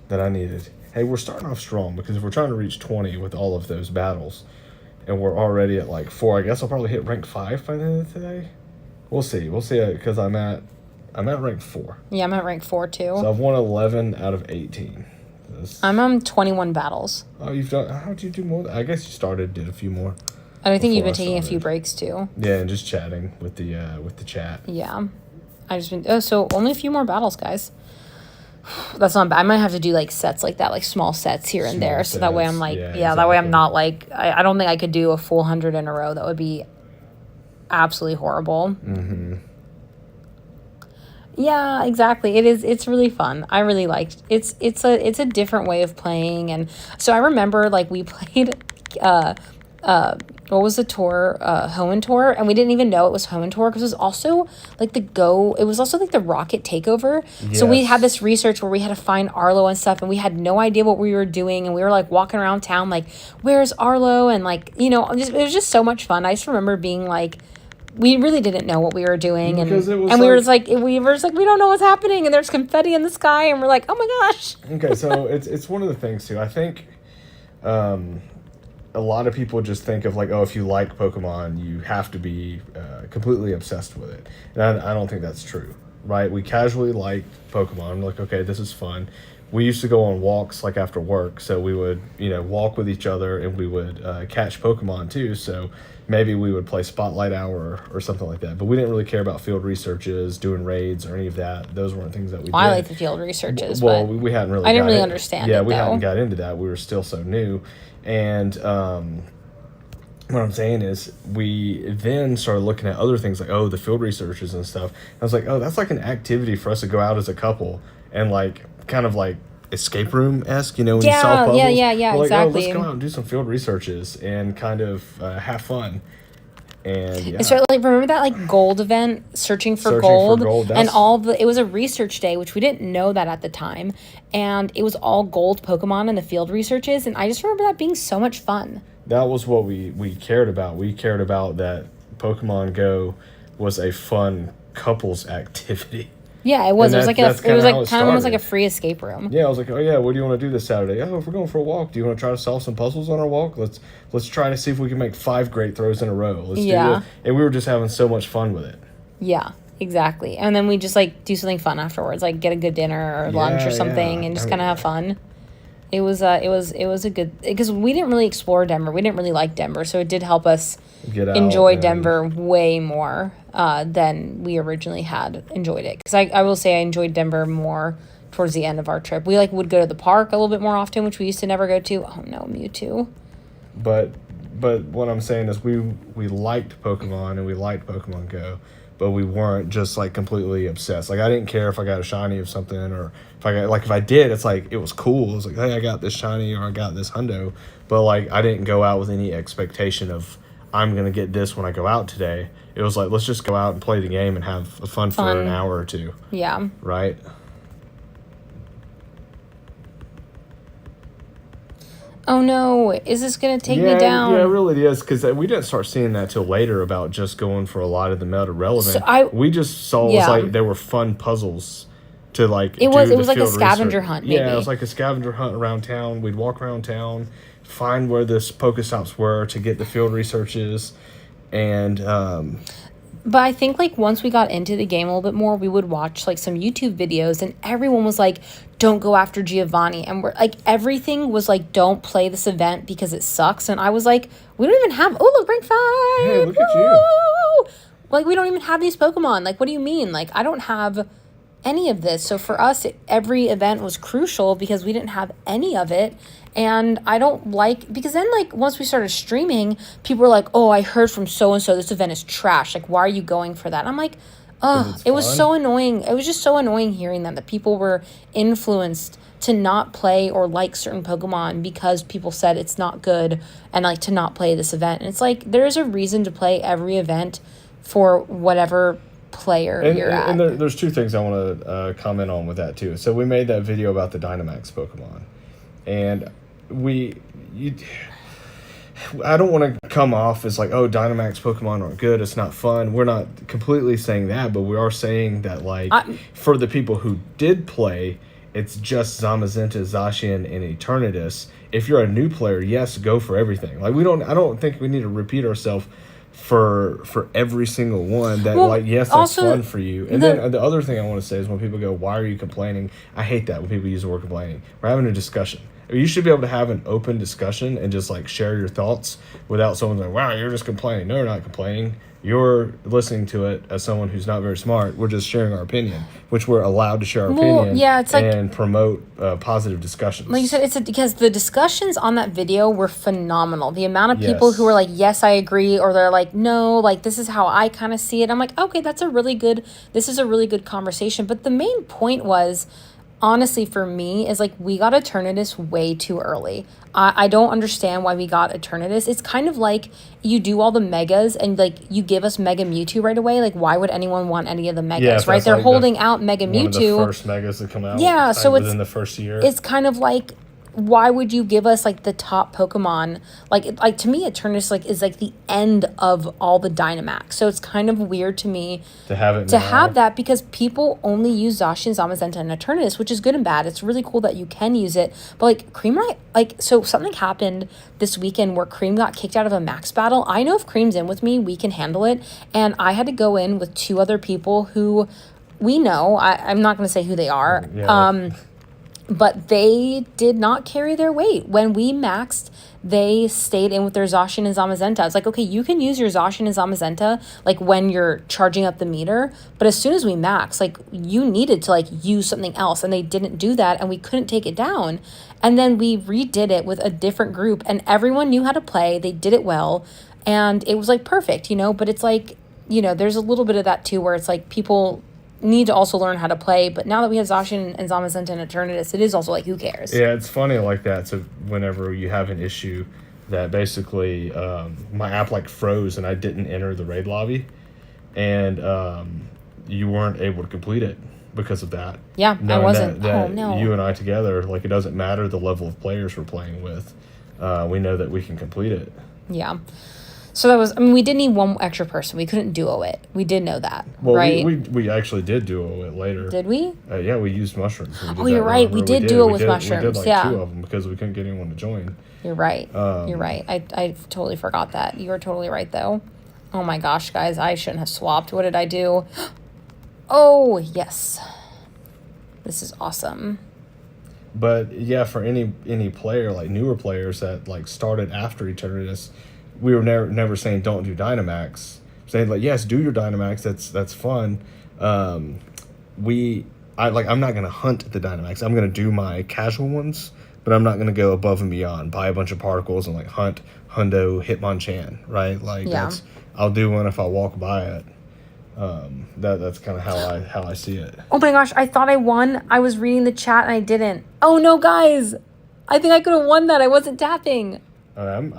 that I needed. Hey, we're starting off strong because if we're trying to reach 20 with all of those battles, and we're already at 4, I guess I'll probably hit rank 5 by the end of today. We'll see because I'm at rank 4. Yeah, I'm at rank 4 too. So I've won 11 out of 18. I'm on 21 battles. Oh, you've done? How'd you do more? I guess you did a few more. I think you've been taking a few breaks too. Yeah, and just chatting with the chat. Yeah, I just been. So only a few more battles, guys. That's not bad. I might have to do sets like that, small sets here and there, so that way I'm exactly. That way I'm not I don't think I could do a full 100 in a row. That would be absolutely horrible. Mm-hmm. Yeah, exactly. It's really fun. I really liked it's a different way of playing, and so I remember we played what was the tour? Hoenn Tour, and we didn't even know it was Hoenn Tour because it was also the Rocket Takeover. Yes. So we had this research where we had to find Arlo and stuff, and we had no idea what we were doing, and we were walking around town where's Arlo, and it was just so much fun. I just remember being we really didn't know what we were doing, and we were just we don't know what's happening, and there's confetti in the sky, and we're like, oh my gosh. Okay, so it's one of the things too. I think a lot of people just think of if you like Pokemon, you have to be completely obsessed with it, and I don't think that's true. Right? We casually like Pokemon. We're okay, this is fun. We used to go on walks after work, so we would walk with each other, and we would catch Pokemon too. So maybe we would play Spotlight Hour or something like that. But we didn't really care about field researches, doing raids, or any of that. Those weren't things that we did. I like the field researches. Well, we hadn't really. I didn't really understand. Yeah, we hadn't got into that. We were still so new, and what I'm saying is we then started looking at other things the field researches and stuff. I was that's an activity for us to go out as a couple and kind of escape room-esque, when you solve puzzles. Yeah, we're exactly. Let's go out and do some field researches and kind of have fun. And yeah. So remember that gold event, searching for gold, and it was a research day, which we didn't know that at the time, and it was all gold Pokemon in the field researches, and I just remember that being so much fun. That was what we cared about. We cared about that Pokemon Go was a fun couples activity. Yeah, it was. And It was like kind of almost like a free escape room. Yeah, I was like, oh yeah, what do you want to do this Saturday? Oh, if we're going for a walk, do you want to try to solve some puzzles on our walk? Let's try to see if we can make 5 great throws in a row. Let's do it. And we were just having so much fun with it. Yeah, exactly. And then we just like do something fun afterwards, like get a good dinner or lunch or something, and just kind of have fun. It was a good, because we didn't really explore Denver. We didn't really like Denver, so it did help us enjoy Denver way more than we originally had enjoyed it. Because I will say I enjoyed Denver more towards the end of our trip. We like would go to the park a little bit more often, which we used to never go to. Oh no, Mewtwo. But what I'm saying is we liked Pokemon and we liked Pokemon Go, but we weren't just like completely obsessed. Like I didn't care if I got a shiny of something, or if I did, it's like it was cool. It was like, hey, I got this shiny or I got this hundo, but like I didn't go out with any expectation of I'm gonna get this when I go out today. It was like, let's just go out and play the game and have fun for an hour or two. Yeah. Right. Oh no, is this going to take me down? Yeah, it really is, because we didn't start seeing that till later about just going for a lot of the meta relevant. We just saw it was like there were fun puzzles to like it was like a scavenger hunt, maybe. Yeah, it was like a scavenger hunt around town. We'd walk around town, find where the Pokestops were to get the field researches, and but I think like once we got into the game a little bit more, we would watch like some YouTube videos, and everyone was like, don't go after Giovanni. And we're like, everything was like, don't play this event because it sucks. And I was like, we don't even have, look, rank 5. Hey, look at you. Like, we don't even have these Pokemon. Like, what do you mean? Like, I don't have any of this. So for us, every event was crucial because we didn't have any of it. And I don't like, because then like once we started streaming, people were like, oh, I heard from so-and-so this event is trash. Like, why are you going for that? And I'm like, oh, it was so annoying. It was just so annoying hearing that people were influenced to not play or like certain Pokemon because people said it's not good, and like to not play this event. And it's like, there's a reason to play every event for whatever player you're at. And there's 2 things I want to comment on with that too. So we made that video about the Dynamax Pokemon, and I don't want to come off as like, oh, Dynamax Pokemon aren't good, it's not fun. We're not completely saying that, but we are saying that like for the people who did play, it's just Zamazenta, Zacian, and Eternatus. If you're a new player, yes, go for everything. Like I don't think we need to repeat ourselves for every single one that yes, that's fun for you. And then the other thing I want to say is when people go, why are you complaining? I hate that when people use the word complaining. We're having a discussion. You should be able to have an open discussion and just like share your thoughts without someone like, wow, you're just complaining. No, you're not complaining. You're listening to it as someone who's not very smart. We're just sharing our opinion, which we're allowed to share our opinion. Yeah, it's like, and promote positive discussions. Like you said, it's because the discussions on that video were phenomenal. The amount of people who were like, yes, I agree, or they're like, no, like this is how I kind of see it. I'm like, okay, this is a really good conversation. But the main point was, honestly, for me, is like we got Eternatus way too early. I don't understand why we got Eternatus. It's kind of like you do all the megas and like you give us Mega Mewtwo right away. Like, why would anyone want any of the megas, right? They're like holding out Mega Mewtwo. One of the first megas that come out. Yeah, so within the first year. It's kind of like, why would you give us like the top Pokemon? Like to me, Eternatus like is like the end of all the Dynamax. So it's kind of weird to me to have it have that, because people only use Zacian, Zamazenta, and Eternatus, which is good and bad. It's really cool that you can use it, but like Cream and so something happened this weekend where Cream got kicked out of a max battle. I know if Cream's in with me, we can handle it, and I had to go in with 2 other people who we know. I'm not going to say who they are. Yeah. But they did not carry their weight. When we maxed, they stayed in with their Zacian and Zamazenta. I was like, okay, you can use your Zacian and Zamazenta like when you're charging up the meter, but as soon as we max, like you needed to like use something else, and they didn't do that, and we couldn't take it down. And then we redid it with a different group, and everyone knew how to play. They did it well, and it was like perfect, but it's like, there's a little bit of that too, where it's like people need to also learn how to play, but now that we have Zacian and Zamazenta and Eternatus, it is also like, who cares? Yeah, it's funny like that. So whenever you have an issue that basically my app like froze and I didn't enter the raid lobby, and you weren't able to complete it because of that. Yeah, I wasn't. That you and I together, like, it doesn't matter the level of players we're playing with. We know that we can complete it. Yeah. So that was, I mean, we did need one extra person. We couldn't duo it. We did know that, Well, right? we actually did duo it later. Did we? Yeah, we used mushrooms. We did Oh, you're that, right. remember? We did duo with We mushrooms. did Yeah. 2 of them because we couldn't get anyone to join. You're right. You're right. I totally forgot that. You were totally right, though. Oh my gosh, guys. I shouldn't have swapped. What did I do? Oh, yes. This is awesome. But yeah, for any player, like newer players that like started after Eternatus, we were never saying don't do Dynamax. Saying like, yes, do your Dynamax. That's fun. I'm not gonna hunt the Dynamax. I'm gonna do my casual ones, but I'm not gonna go above and beyond. Buy a bunch of particles and like hunt Hundo Hitmonchan, right? Like I'll do one if I walk by it. That's kind of how I see it. Oh my gosh, I thought I won. I was reading the chat and I didn't. Oh no, guys. I think I could have won that. I wasn't tapping. I'm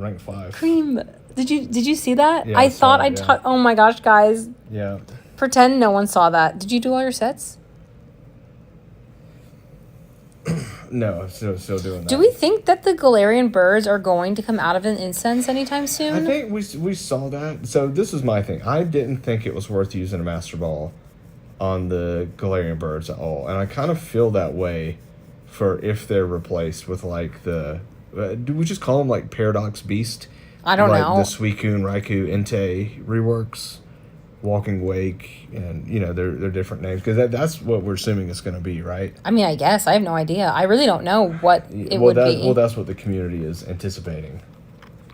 rank 5. Cream. Did you see that? Yeah, I thought I oh my gosh, guys. Yeah. Pretend no one saw that. Did you do all your sets? No, still doing that. Do we think that the Galarian birds are going to come out of an incense anytime soon? I think we saw that. So this is my thing. I didn't think it was worth using a Master Ball on the Galarian birds at all. And I kind of feel that way for if they're replaced with like the... do we just call them like Paradox Beast? I don't know. Like the Suicune, Raikou, Entei reworks. Walking Wake, and they're different names because that's what we're assuming it's going to be, right? I mean, I guess I have no idea. I really don't know what it would be. Well, that's what the community is anticipating.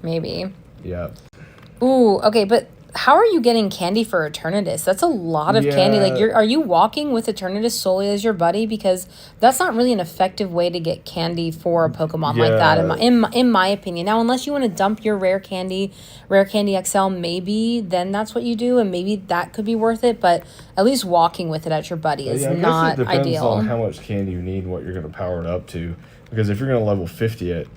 Maybe. Yeah. Ooh, okay, but how are you getting candy for Eternatus? That's a lot of candy. Like, are you walking with Eternatus solely as your buddy? Because that's not really an effective way to get candy for a Pokemon like that, in my opinion. Now, unless you want to dump your Rare Candy XL, maybe then that's what you do, and maybe that could be worth it. But at least walking with it as your buddy is not ideal. It depends on how much candy you need and what you're going to power it up to. Because if you're going to level 50 it,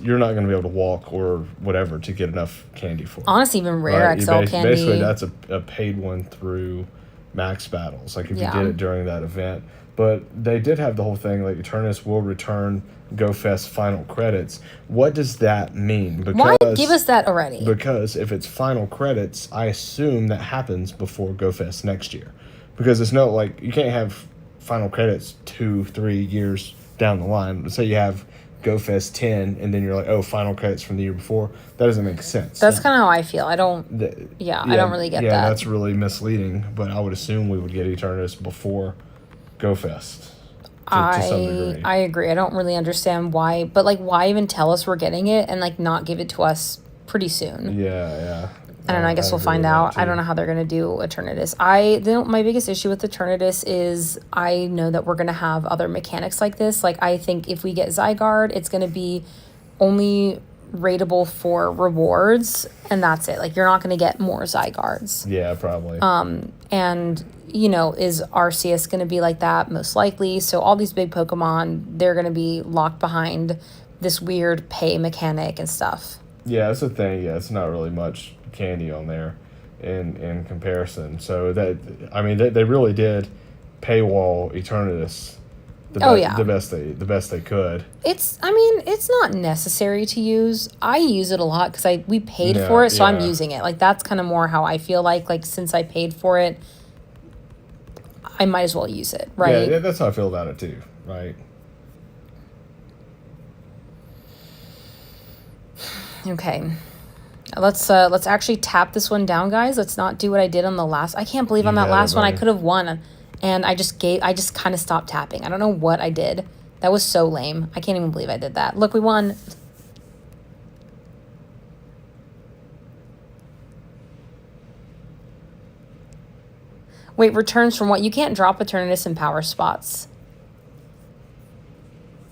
you're not going to be able to walk or whatever to get enough candy for it. Honestly, even Rare XL candy. Basically, that's a paid one through max battles. Like if you did it during that event. But they did have the whole thing like Eternatus will return GoFest final credits. What does that mean? Why give us that already? Because if it's final credits, I assume that happens before GoFest next year. Because it's no like you can't have final credits 2-3 years down the line. Let's say you have GoFest 10 and then you're like, oh, final credits from the year before. That doesn't make sense. That's kind of how I feel. I don't really get that. Yeah, that's really misleading, but I would assume we would get Eternatus before GoFest to some degree. I agree. I don't really understand why, but like why even tell us we're getting it and like not give it to us pretty soon? Yeah. I don't know. I guess we'll find out. I don't know how they're going to do Eternatus. My biggest issue with Eternatus is I know that we're going to have other mechanics like this. Like, I think if we get Zygarde, it's going to be only rateable for rewards, and that's it. Like, you're not going to get more Zygardes. Yeah, probably. And, is Arceus going to be like that? Most likely. So all these big Pokemon, they're going to be locked behind this weird pay mechanic and stuff. Yeah, that's the thing. Yeah, it's not really much candy on there in comparison. So they really did paywall Eternatus the best they could. It's not necessary to use. I use it a lot because we paid for it, so I'm using it. Like that's kind of more how I feel like since I paid for it, I might as well use it, right? Yeah, that's how I feel about it too, right? Okay. Let's actually tap this one down, guys. Let's not do what I did on the last. I can't believe on that last one I could have won, and I just kind of stopped tapping. I don't know what I did. That was so lame. I can't even believe I did that. Look, we won. Wait, returns from what? You can't drop Eternatus in power spots.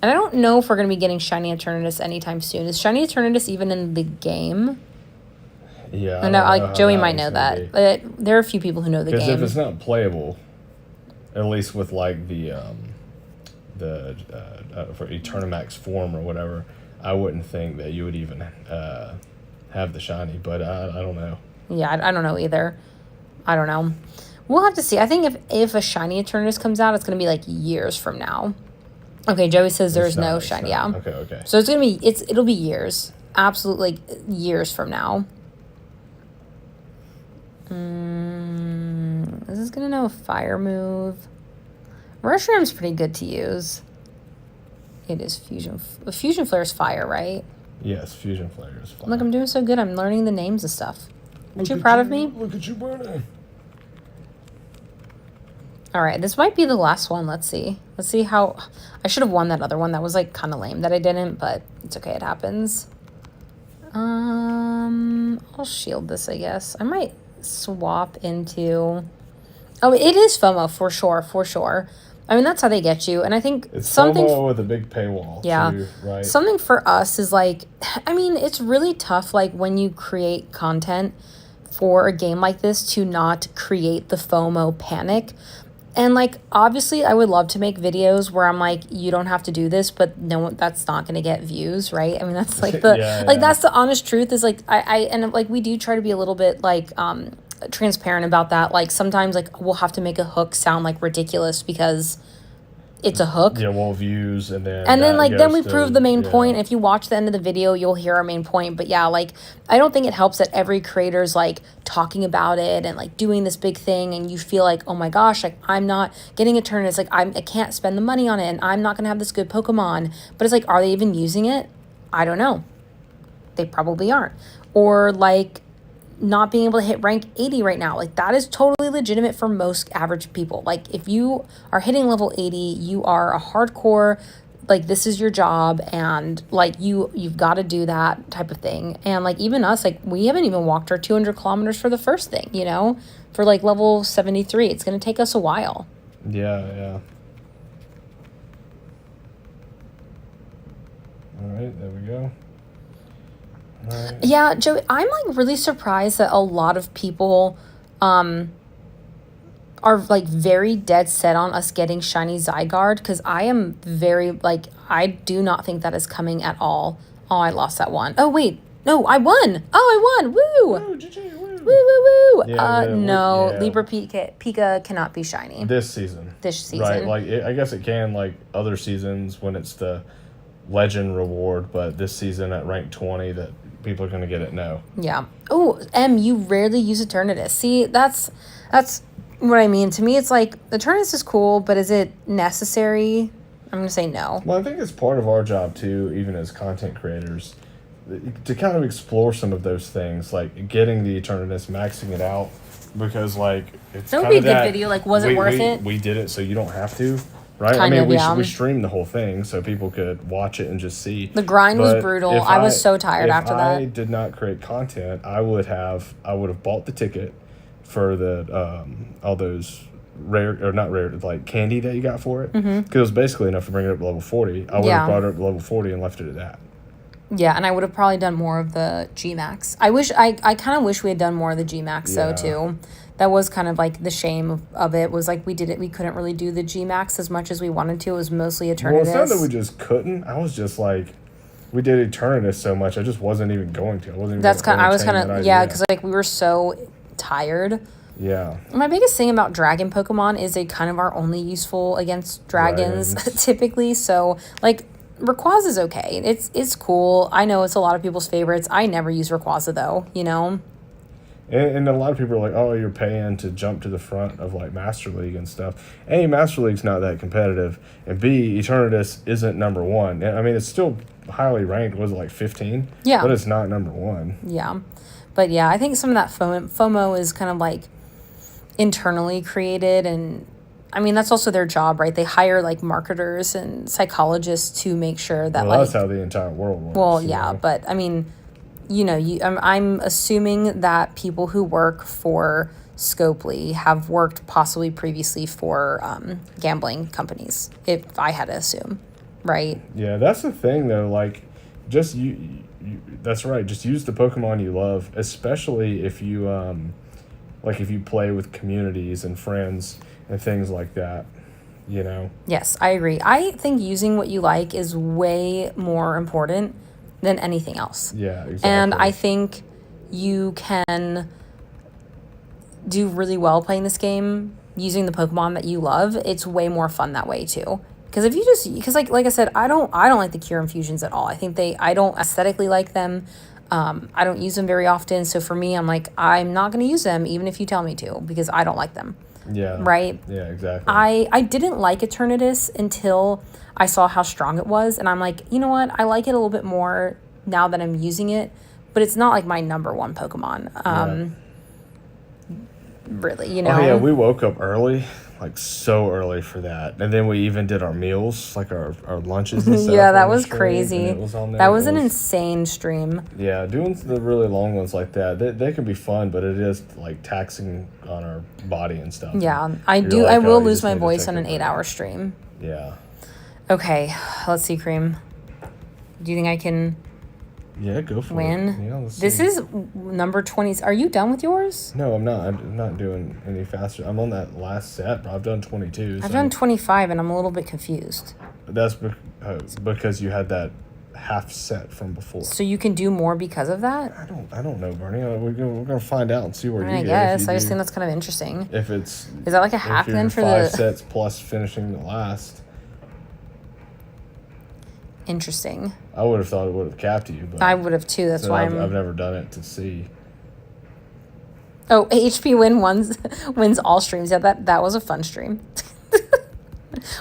And I don't know if we're going to be getting Shiny Eternatus anytime soon. Is Shiny Eternatus even in the game? Yeah. I know, Joey might know that. But there are a few people who know the game. Because if it's not playable, at least with like the for Eternamax form or whatever, I wouldn't think that you would even have the Shiny. But I don't know. Yeah, I don't know either. I don't know. We'll have to see. I think if a Shiny Eternatus comes out, it's going to be like years from now. Okay, Joey says there's no Shiny. Yeah. Okay. So it'll be years. absolutely, like, years from now. Is this going to know a fire move? Mushroom's pretty good to use. It is Fusion. Fusion Flare is fire, right? Yes, Fusion Flare is fire. Look, I'm doing so good. I'm learning the names of stuff. Aren't you proud of me? Look at you burning. All right, this might be the last one. Let's see. Let's see how... I should have won that other one. That was, like, kind of lame that I didn't, but it's okay. It happens. I'll shield this, I guess. I might swap into... Oh, it is FOMO, for sure. I mean, that's how they get you. And I think it's something... FOMO with a big paywall, yeah, too, right? Something for us is, like... I mean, it's really tough, like, when you create content for a game like this to not create the FOMO panic. And, like, obviously, I would love to make videos where I'm like, you don't have to do this, but no, that's not going to get views, right? I mean, that's, like, the, that's the honest truth is, like, and, like, we do try to be a little bit, like, transparent about that. Like, sometimes, like, we'll have to make a hook sound, like, ridiculous because it's a hook. Yeah, well, views, and then like, then we prove the main point. If you watch the end of the video, you'll hear our main point. But yeah, like, I don't think it helps that every creator's, like, talking about it and, like, doing this big thing, and you feel like, oh my gosh, like, I'm not getting a turn. It's like, I can't spend the money on it, and I'm not going to have this good Pokemon. But it's like, are they even using it? I don't know. They probably aren't. Or, like, not being able to hit rank 80 right now. Like, that is totally legitimate for most average people. Like, if you are hitting level 80, you are a hardcore, like, this is your job, and, like, you've got to do that type of thing. And, like, even us, like, we haven't even walked our 200 kilometers for the first thing, you know, for, like, level 73. It's going to take us a while. Yeah. All right, there we go. Right. Yeah, Joey, I'm, like, really surprised that a lot of people are, like, very dead set on us getting shiny Zygarde, because I am very, like, I do not think that is coming at all. Oh, I lost that one. Oh, wait. No, I won. Oh, I won. Woo! Woo. Yeah, no, Libre Pika cannot be shiny. This season. Right, like, I guess it can, like, other seasons when it's the legend reward, but this season at rank 20 that people are going to get it, no. Yeah. Oh, you rarely use Eternatus. See, that's what I mean. To me, it's like, Eternatus is cool, but is it necessary? I'm going to say no. Well, I think it's part of our job, too, even as content creators, to kind of explore some of those things, like getting the Eternatus, maxing it out, because, like, it's that would be a good video. Like, was it worth it? We did it so you don't have to. Right? We streamed the whole thing so people could watch it and just see. The grind was brutal. I was so tired after that. If I did not create content, I would have bought the ticket for the all those rare, or not rare, like, candy that you got for it. Because it was basically enough to bring it up to level 40. I would have brought it up to level 40 and left it at that. Yeah, and I would have probably done more of the G-Max. I kind of wish we had done more of the G-Max, though, too. That was kind of, like, the shame of it, was, like, we couldn't really do the G-Max as much as we wanted to. It was mostly Eternatus. Well, it's not that we just couldn't. I was just, like, we did Eternatus so much, I just wasn't even going to. I wasn't even because, like, we were so tired. Yeah. My biggest thing about dragon Pokemon is they kind of are only useful against dragons. Typically. So, like, Rayquaza is okay. It's cool. I know it's a lot of people's favorites. I never use Rayquaza, though, you know? And a lot of people are like, oh, you're paying to jump to the front of, like, Master League and stuff. A, Master League's not that competitive. And B, Eternatus isn't number one. I mean, it's still highly ranked. Was it, like, 15? Yeah. But it's not number one. Yeah. But, yeah, I think some of that FOMO is kind of, like, internally created. And, I mean, that's also their job, right? They hire, like, marketers and psychologists to make sure that, that's how the entire world works. Well, yeah, but, I mean... You know, I'm assuming that people who work for Scopely have worked possibly previously for gambling companies, if I had to assume, right? Yeah, that's the thing, though. Like, just that's right. Just use the Pokemon you love, especially if you if you play with communities and friends and things like that. You know. Yes, I agree. I think using what you like is way more important than anything else. Yeah, exactly. And I think you can do really well playing this game using the Pokemon that you love. It's way more fun that way, too. Because if you just, because like I said, I don't like the Cure infusions at all. I think I don't aesthetically like them. I don't use them very often. So for me, I'm like, I'm not going to use them even if you tell me to, because I don't like them. Yeah. Right? Yeah, exactly. I didn't like Eternatus until I saw how strong it was. And I'm like, you know what? I like it a little bit more now that I'm using it. But it's not like my number one Pokemon. Really, you know? Oh, yeah, we woke up early, like so early for that. And then we even did our meals, like our lunches and stuff. Yeah, that on the was stream, crazy. and it was on there. That was an insane stream. Yeah, doing the really long ones like that, they can be fun, but it is like taxing on our body and stuff. Yeah, I You're like, I will you lose just my need to voice take on a an break. 8-hour stream. Yeah. Okay, let's see, Cream. Do you think I can Yeah, go for win? it. Yeah, let's This see. is number 20. Are you done with yours? No, I'm not. I'm not doing any faster. I'm on that last set, but I've done 22. I've so done 25 and I'm a little bit confused. That's because you had that half set from before. So you can do more because of that? I don't know, Bernie. We're gonna find out and see where I mean, you I get. guess. If you I just do- think that's kind of interesting. if it's Is that like a half if then you're for 5 the... sets plus finishing the last. Interesting. I would have thought it would have capped you, but I would have too. That's so why I've never done it to see. Oh, HP wins all streams. Yeah, that was a fun stream.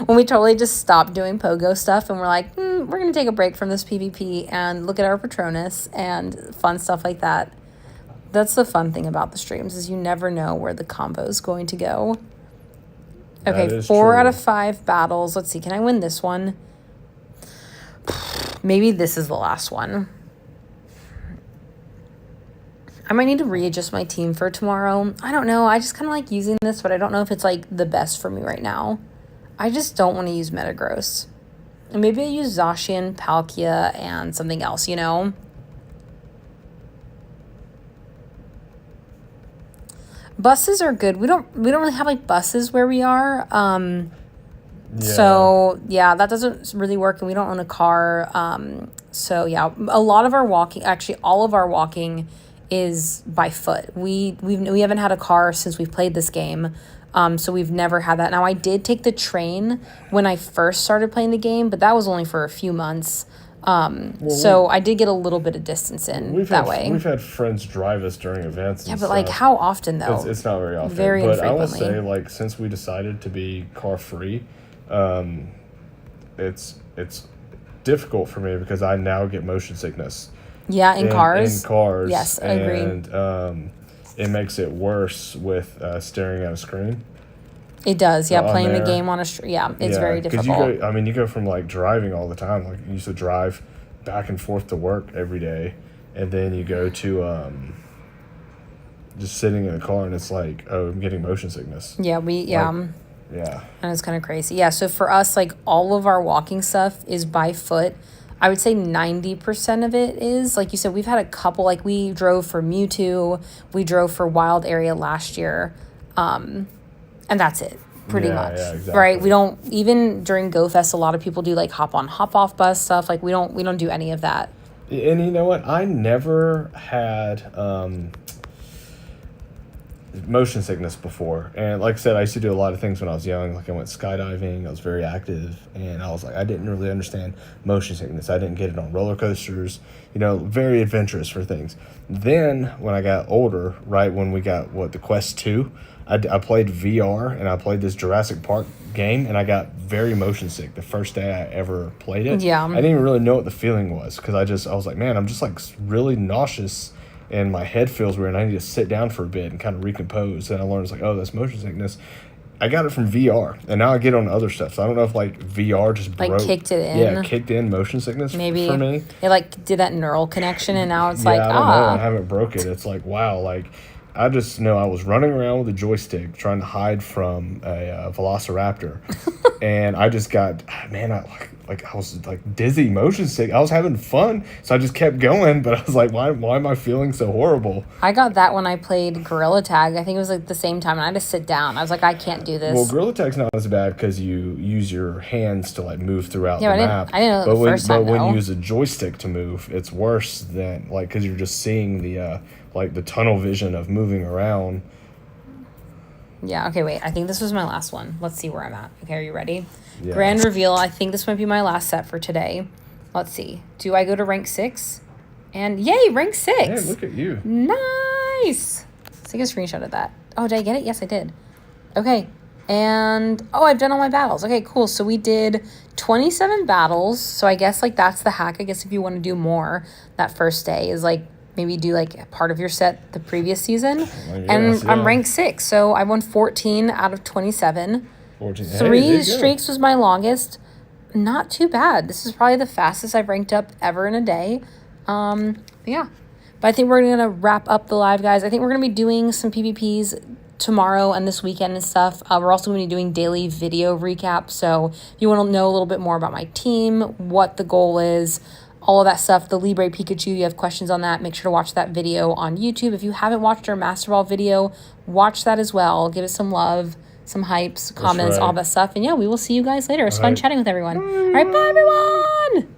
When we totally just stopped doing Pogo stuff and we're like, we're going to take a break from this PvP and look at our Patronus and fun stuff like that. That's the fun thing about the streams, is you never know where the combo is going to go. Okay, That is 4 out true. of 5 battles. Let's see, can I win this one? Maybe this is the last one. I might need to readjust my team for tomorrow. I don't know. I just kind of like using this, but I don't know if it's like the best for me right now. I just don't want to use Metagross. And maybe I use Zacian, Palkia, and something else, you know? Buses are good. We don't really have like buses where we are. So yeah, that doesn't really work, and we don't own a car. So yeah, a lot of our walking, actually all of our walking, is by foot. We haven't had a car since we've played this game. So we've never had that. Now I did take the train when I first started playing the game, but that was only for a few months. So I did get a little bit of distance in that way. We've had friends drive us during events. Yeah, and but like stuff. how often though? It's not very often. Very but I will infrequently. say, like, since we decided to be car free, it's difficult for me because I now get motion sickness. Yeah, in cars. In cars. Yes, I agree. And it makes it worse with staring at a screen. It does, yeah. on Playing the there. game on a street, yeah, it's very 'cause difficult. you go from like driving all the time. Like you used to drive back and forth to work every day, and then you go to just sitting in the car, and it's like, oh, I'm getting motion sickness. Yeah, Yeah. and it's kind of crazy. Yeah, so for us, like all of our walking stuff is by foot. I would say 90% of it is, like you said, we've had a couple, like we drove for Mewtwo, we drove for Wild Area last year, and that's it, pretty Yeah, much. yeah, exactly. Right? We don't, even during GoFest, a lot of people do like hop on, hop off bus stuff. Like we don't do any of that. And you know what? I never had motion sickness before. And like I said, I used to do a lot of things when I was young. Like I went skydiving, I was very active, and I was like, I didn't really understand motion sickness. I didn't get it on roller coasters, very adventurous for things. Then when I got older, right when we got the Quest 2, I played VR and I played this Jurassic Park game, and I got very motion sick the first day I ever played it. Yeah. I didn't even really know what the feeling was because I was like, man, I'm just like really nauseous and my head feels weird and I need to sit down for a bit and kind of recompose. And I learned, it's like, oh, that's motion sickness. I got it from VR, and now I get on other stuff. So I don't know if like VR just Like broke. kicked it in? Yeah, kicked in motion sickness Maybe for me. it like did that neural connection, and now it's Yeah, like, I don't know. I haven't broke it. It's like, wow, like I just know I was running around with a joystick trying to hide from a velociraptor, and I just got, man, I was like dizzy, motion sick. I was having fun, so I just kept going. But I was like, why am I feeling so horrible? I got that when I played Gorilla Tag. I think it was like the same time, and I had to sit down. I was like, I can't do this. Well, Gorilla Tag's not as bad because you use your hands to like move throughout Yeah, the I map. didn't know the first time, But when though. you use a joystick to move, it's worse than like because you're just seeing the the tunnel vision of moving around. Yeah, okay, wait. I think this was my last one. Let's see where I'm at. Okay, are you ready? Yeah. Grand reveal. I think this might be my last set for today. Let's see. Do I go to rank 6? And yay, rank 6. Hey, look at you. Nice. Let's take a screenshot of that. Oh, did I get it? Yes, I did. Okay. And, oh, I've done all my battles. Okay, cool. So we did 27 battles. So I guess, like, that's the hack. I guess if you want to do more that first day is, like, maybe do, like, part of your set the previous season. And I'm ranked 6. So I won 14 out of 27. 14. Three streaks was my longest. Not too bad. This is probably the fastest I've ranked up ever in a day. Yeah. But I think we're going to wrap up the live, guys. I think we're going to be doing some PvPs tomorrow and this weekend and stuff. We're also going to be doing daily video recap. So if you want to know a little bit more about my team, what the goal is, all of that stuff, the Libre Pikachu, you have questions on that, make sure to watch that video on YouTube. If you haven't watched our Master Ball video, watch that as well. Give it some love, some hypes, comments, all that stuff. And yeah, we will see you guys later. It's fun chatting with everyone. All right, bye, everyone.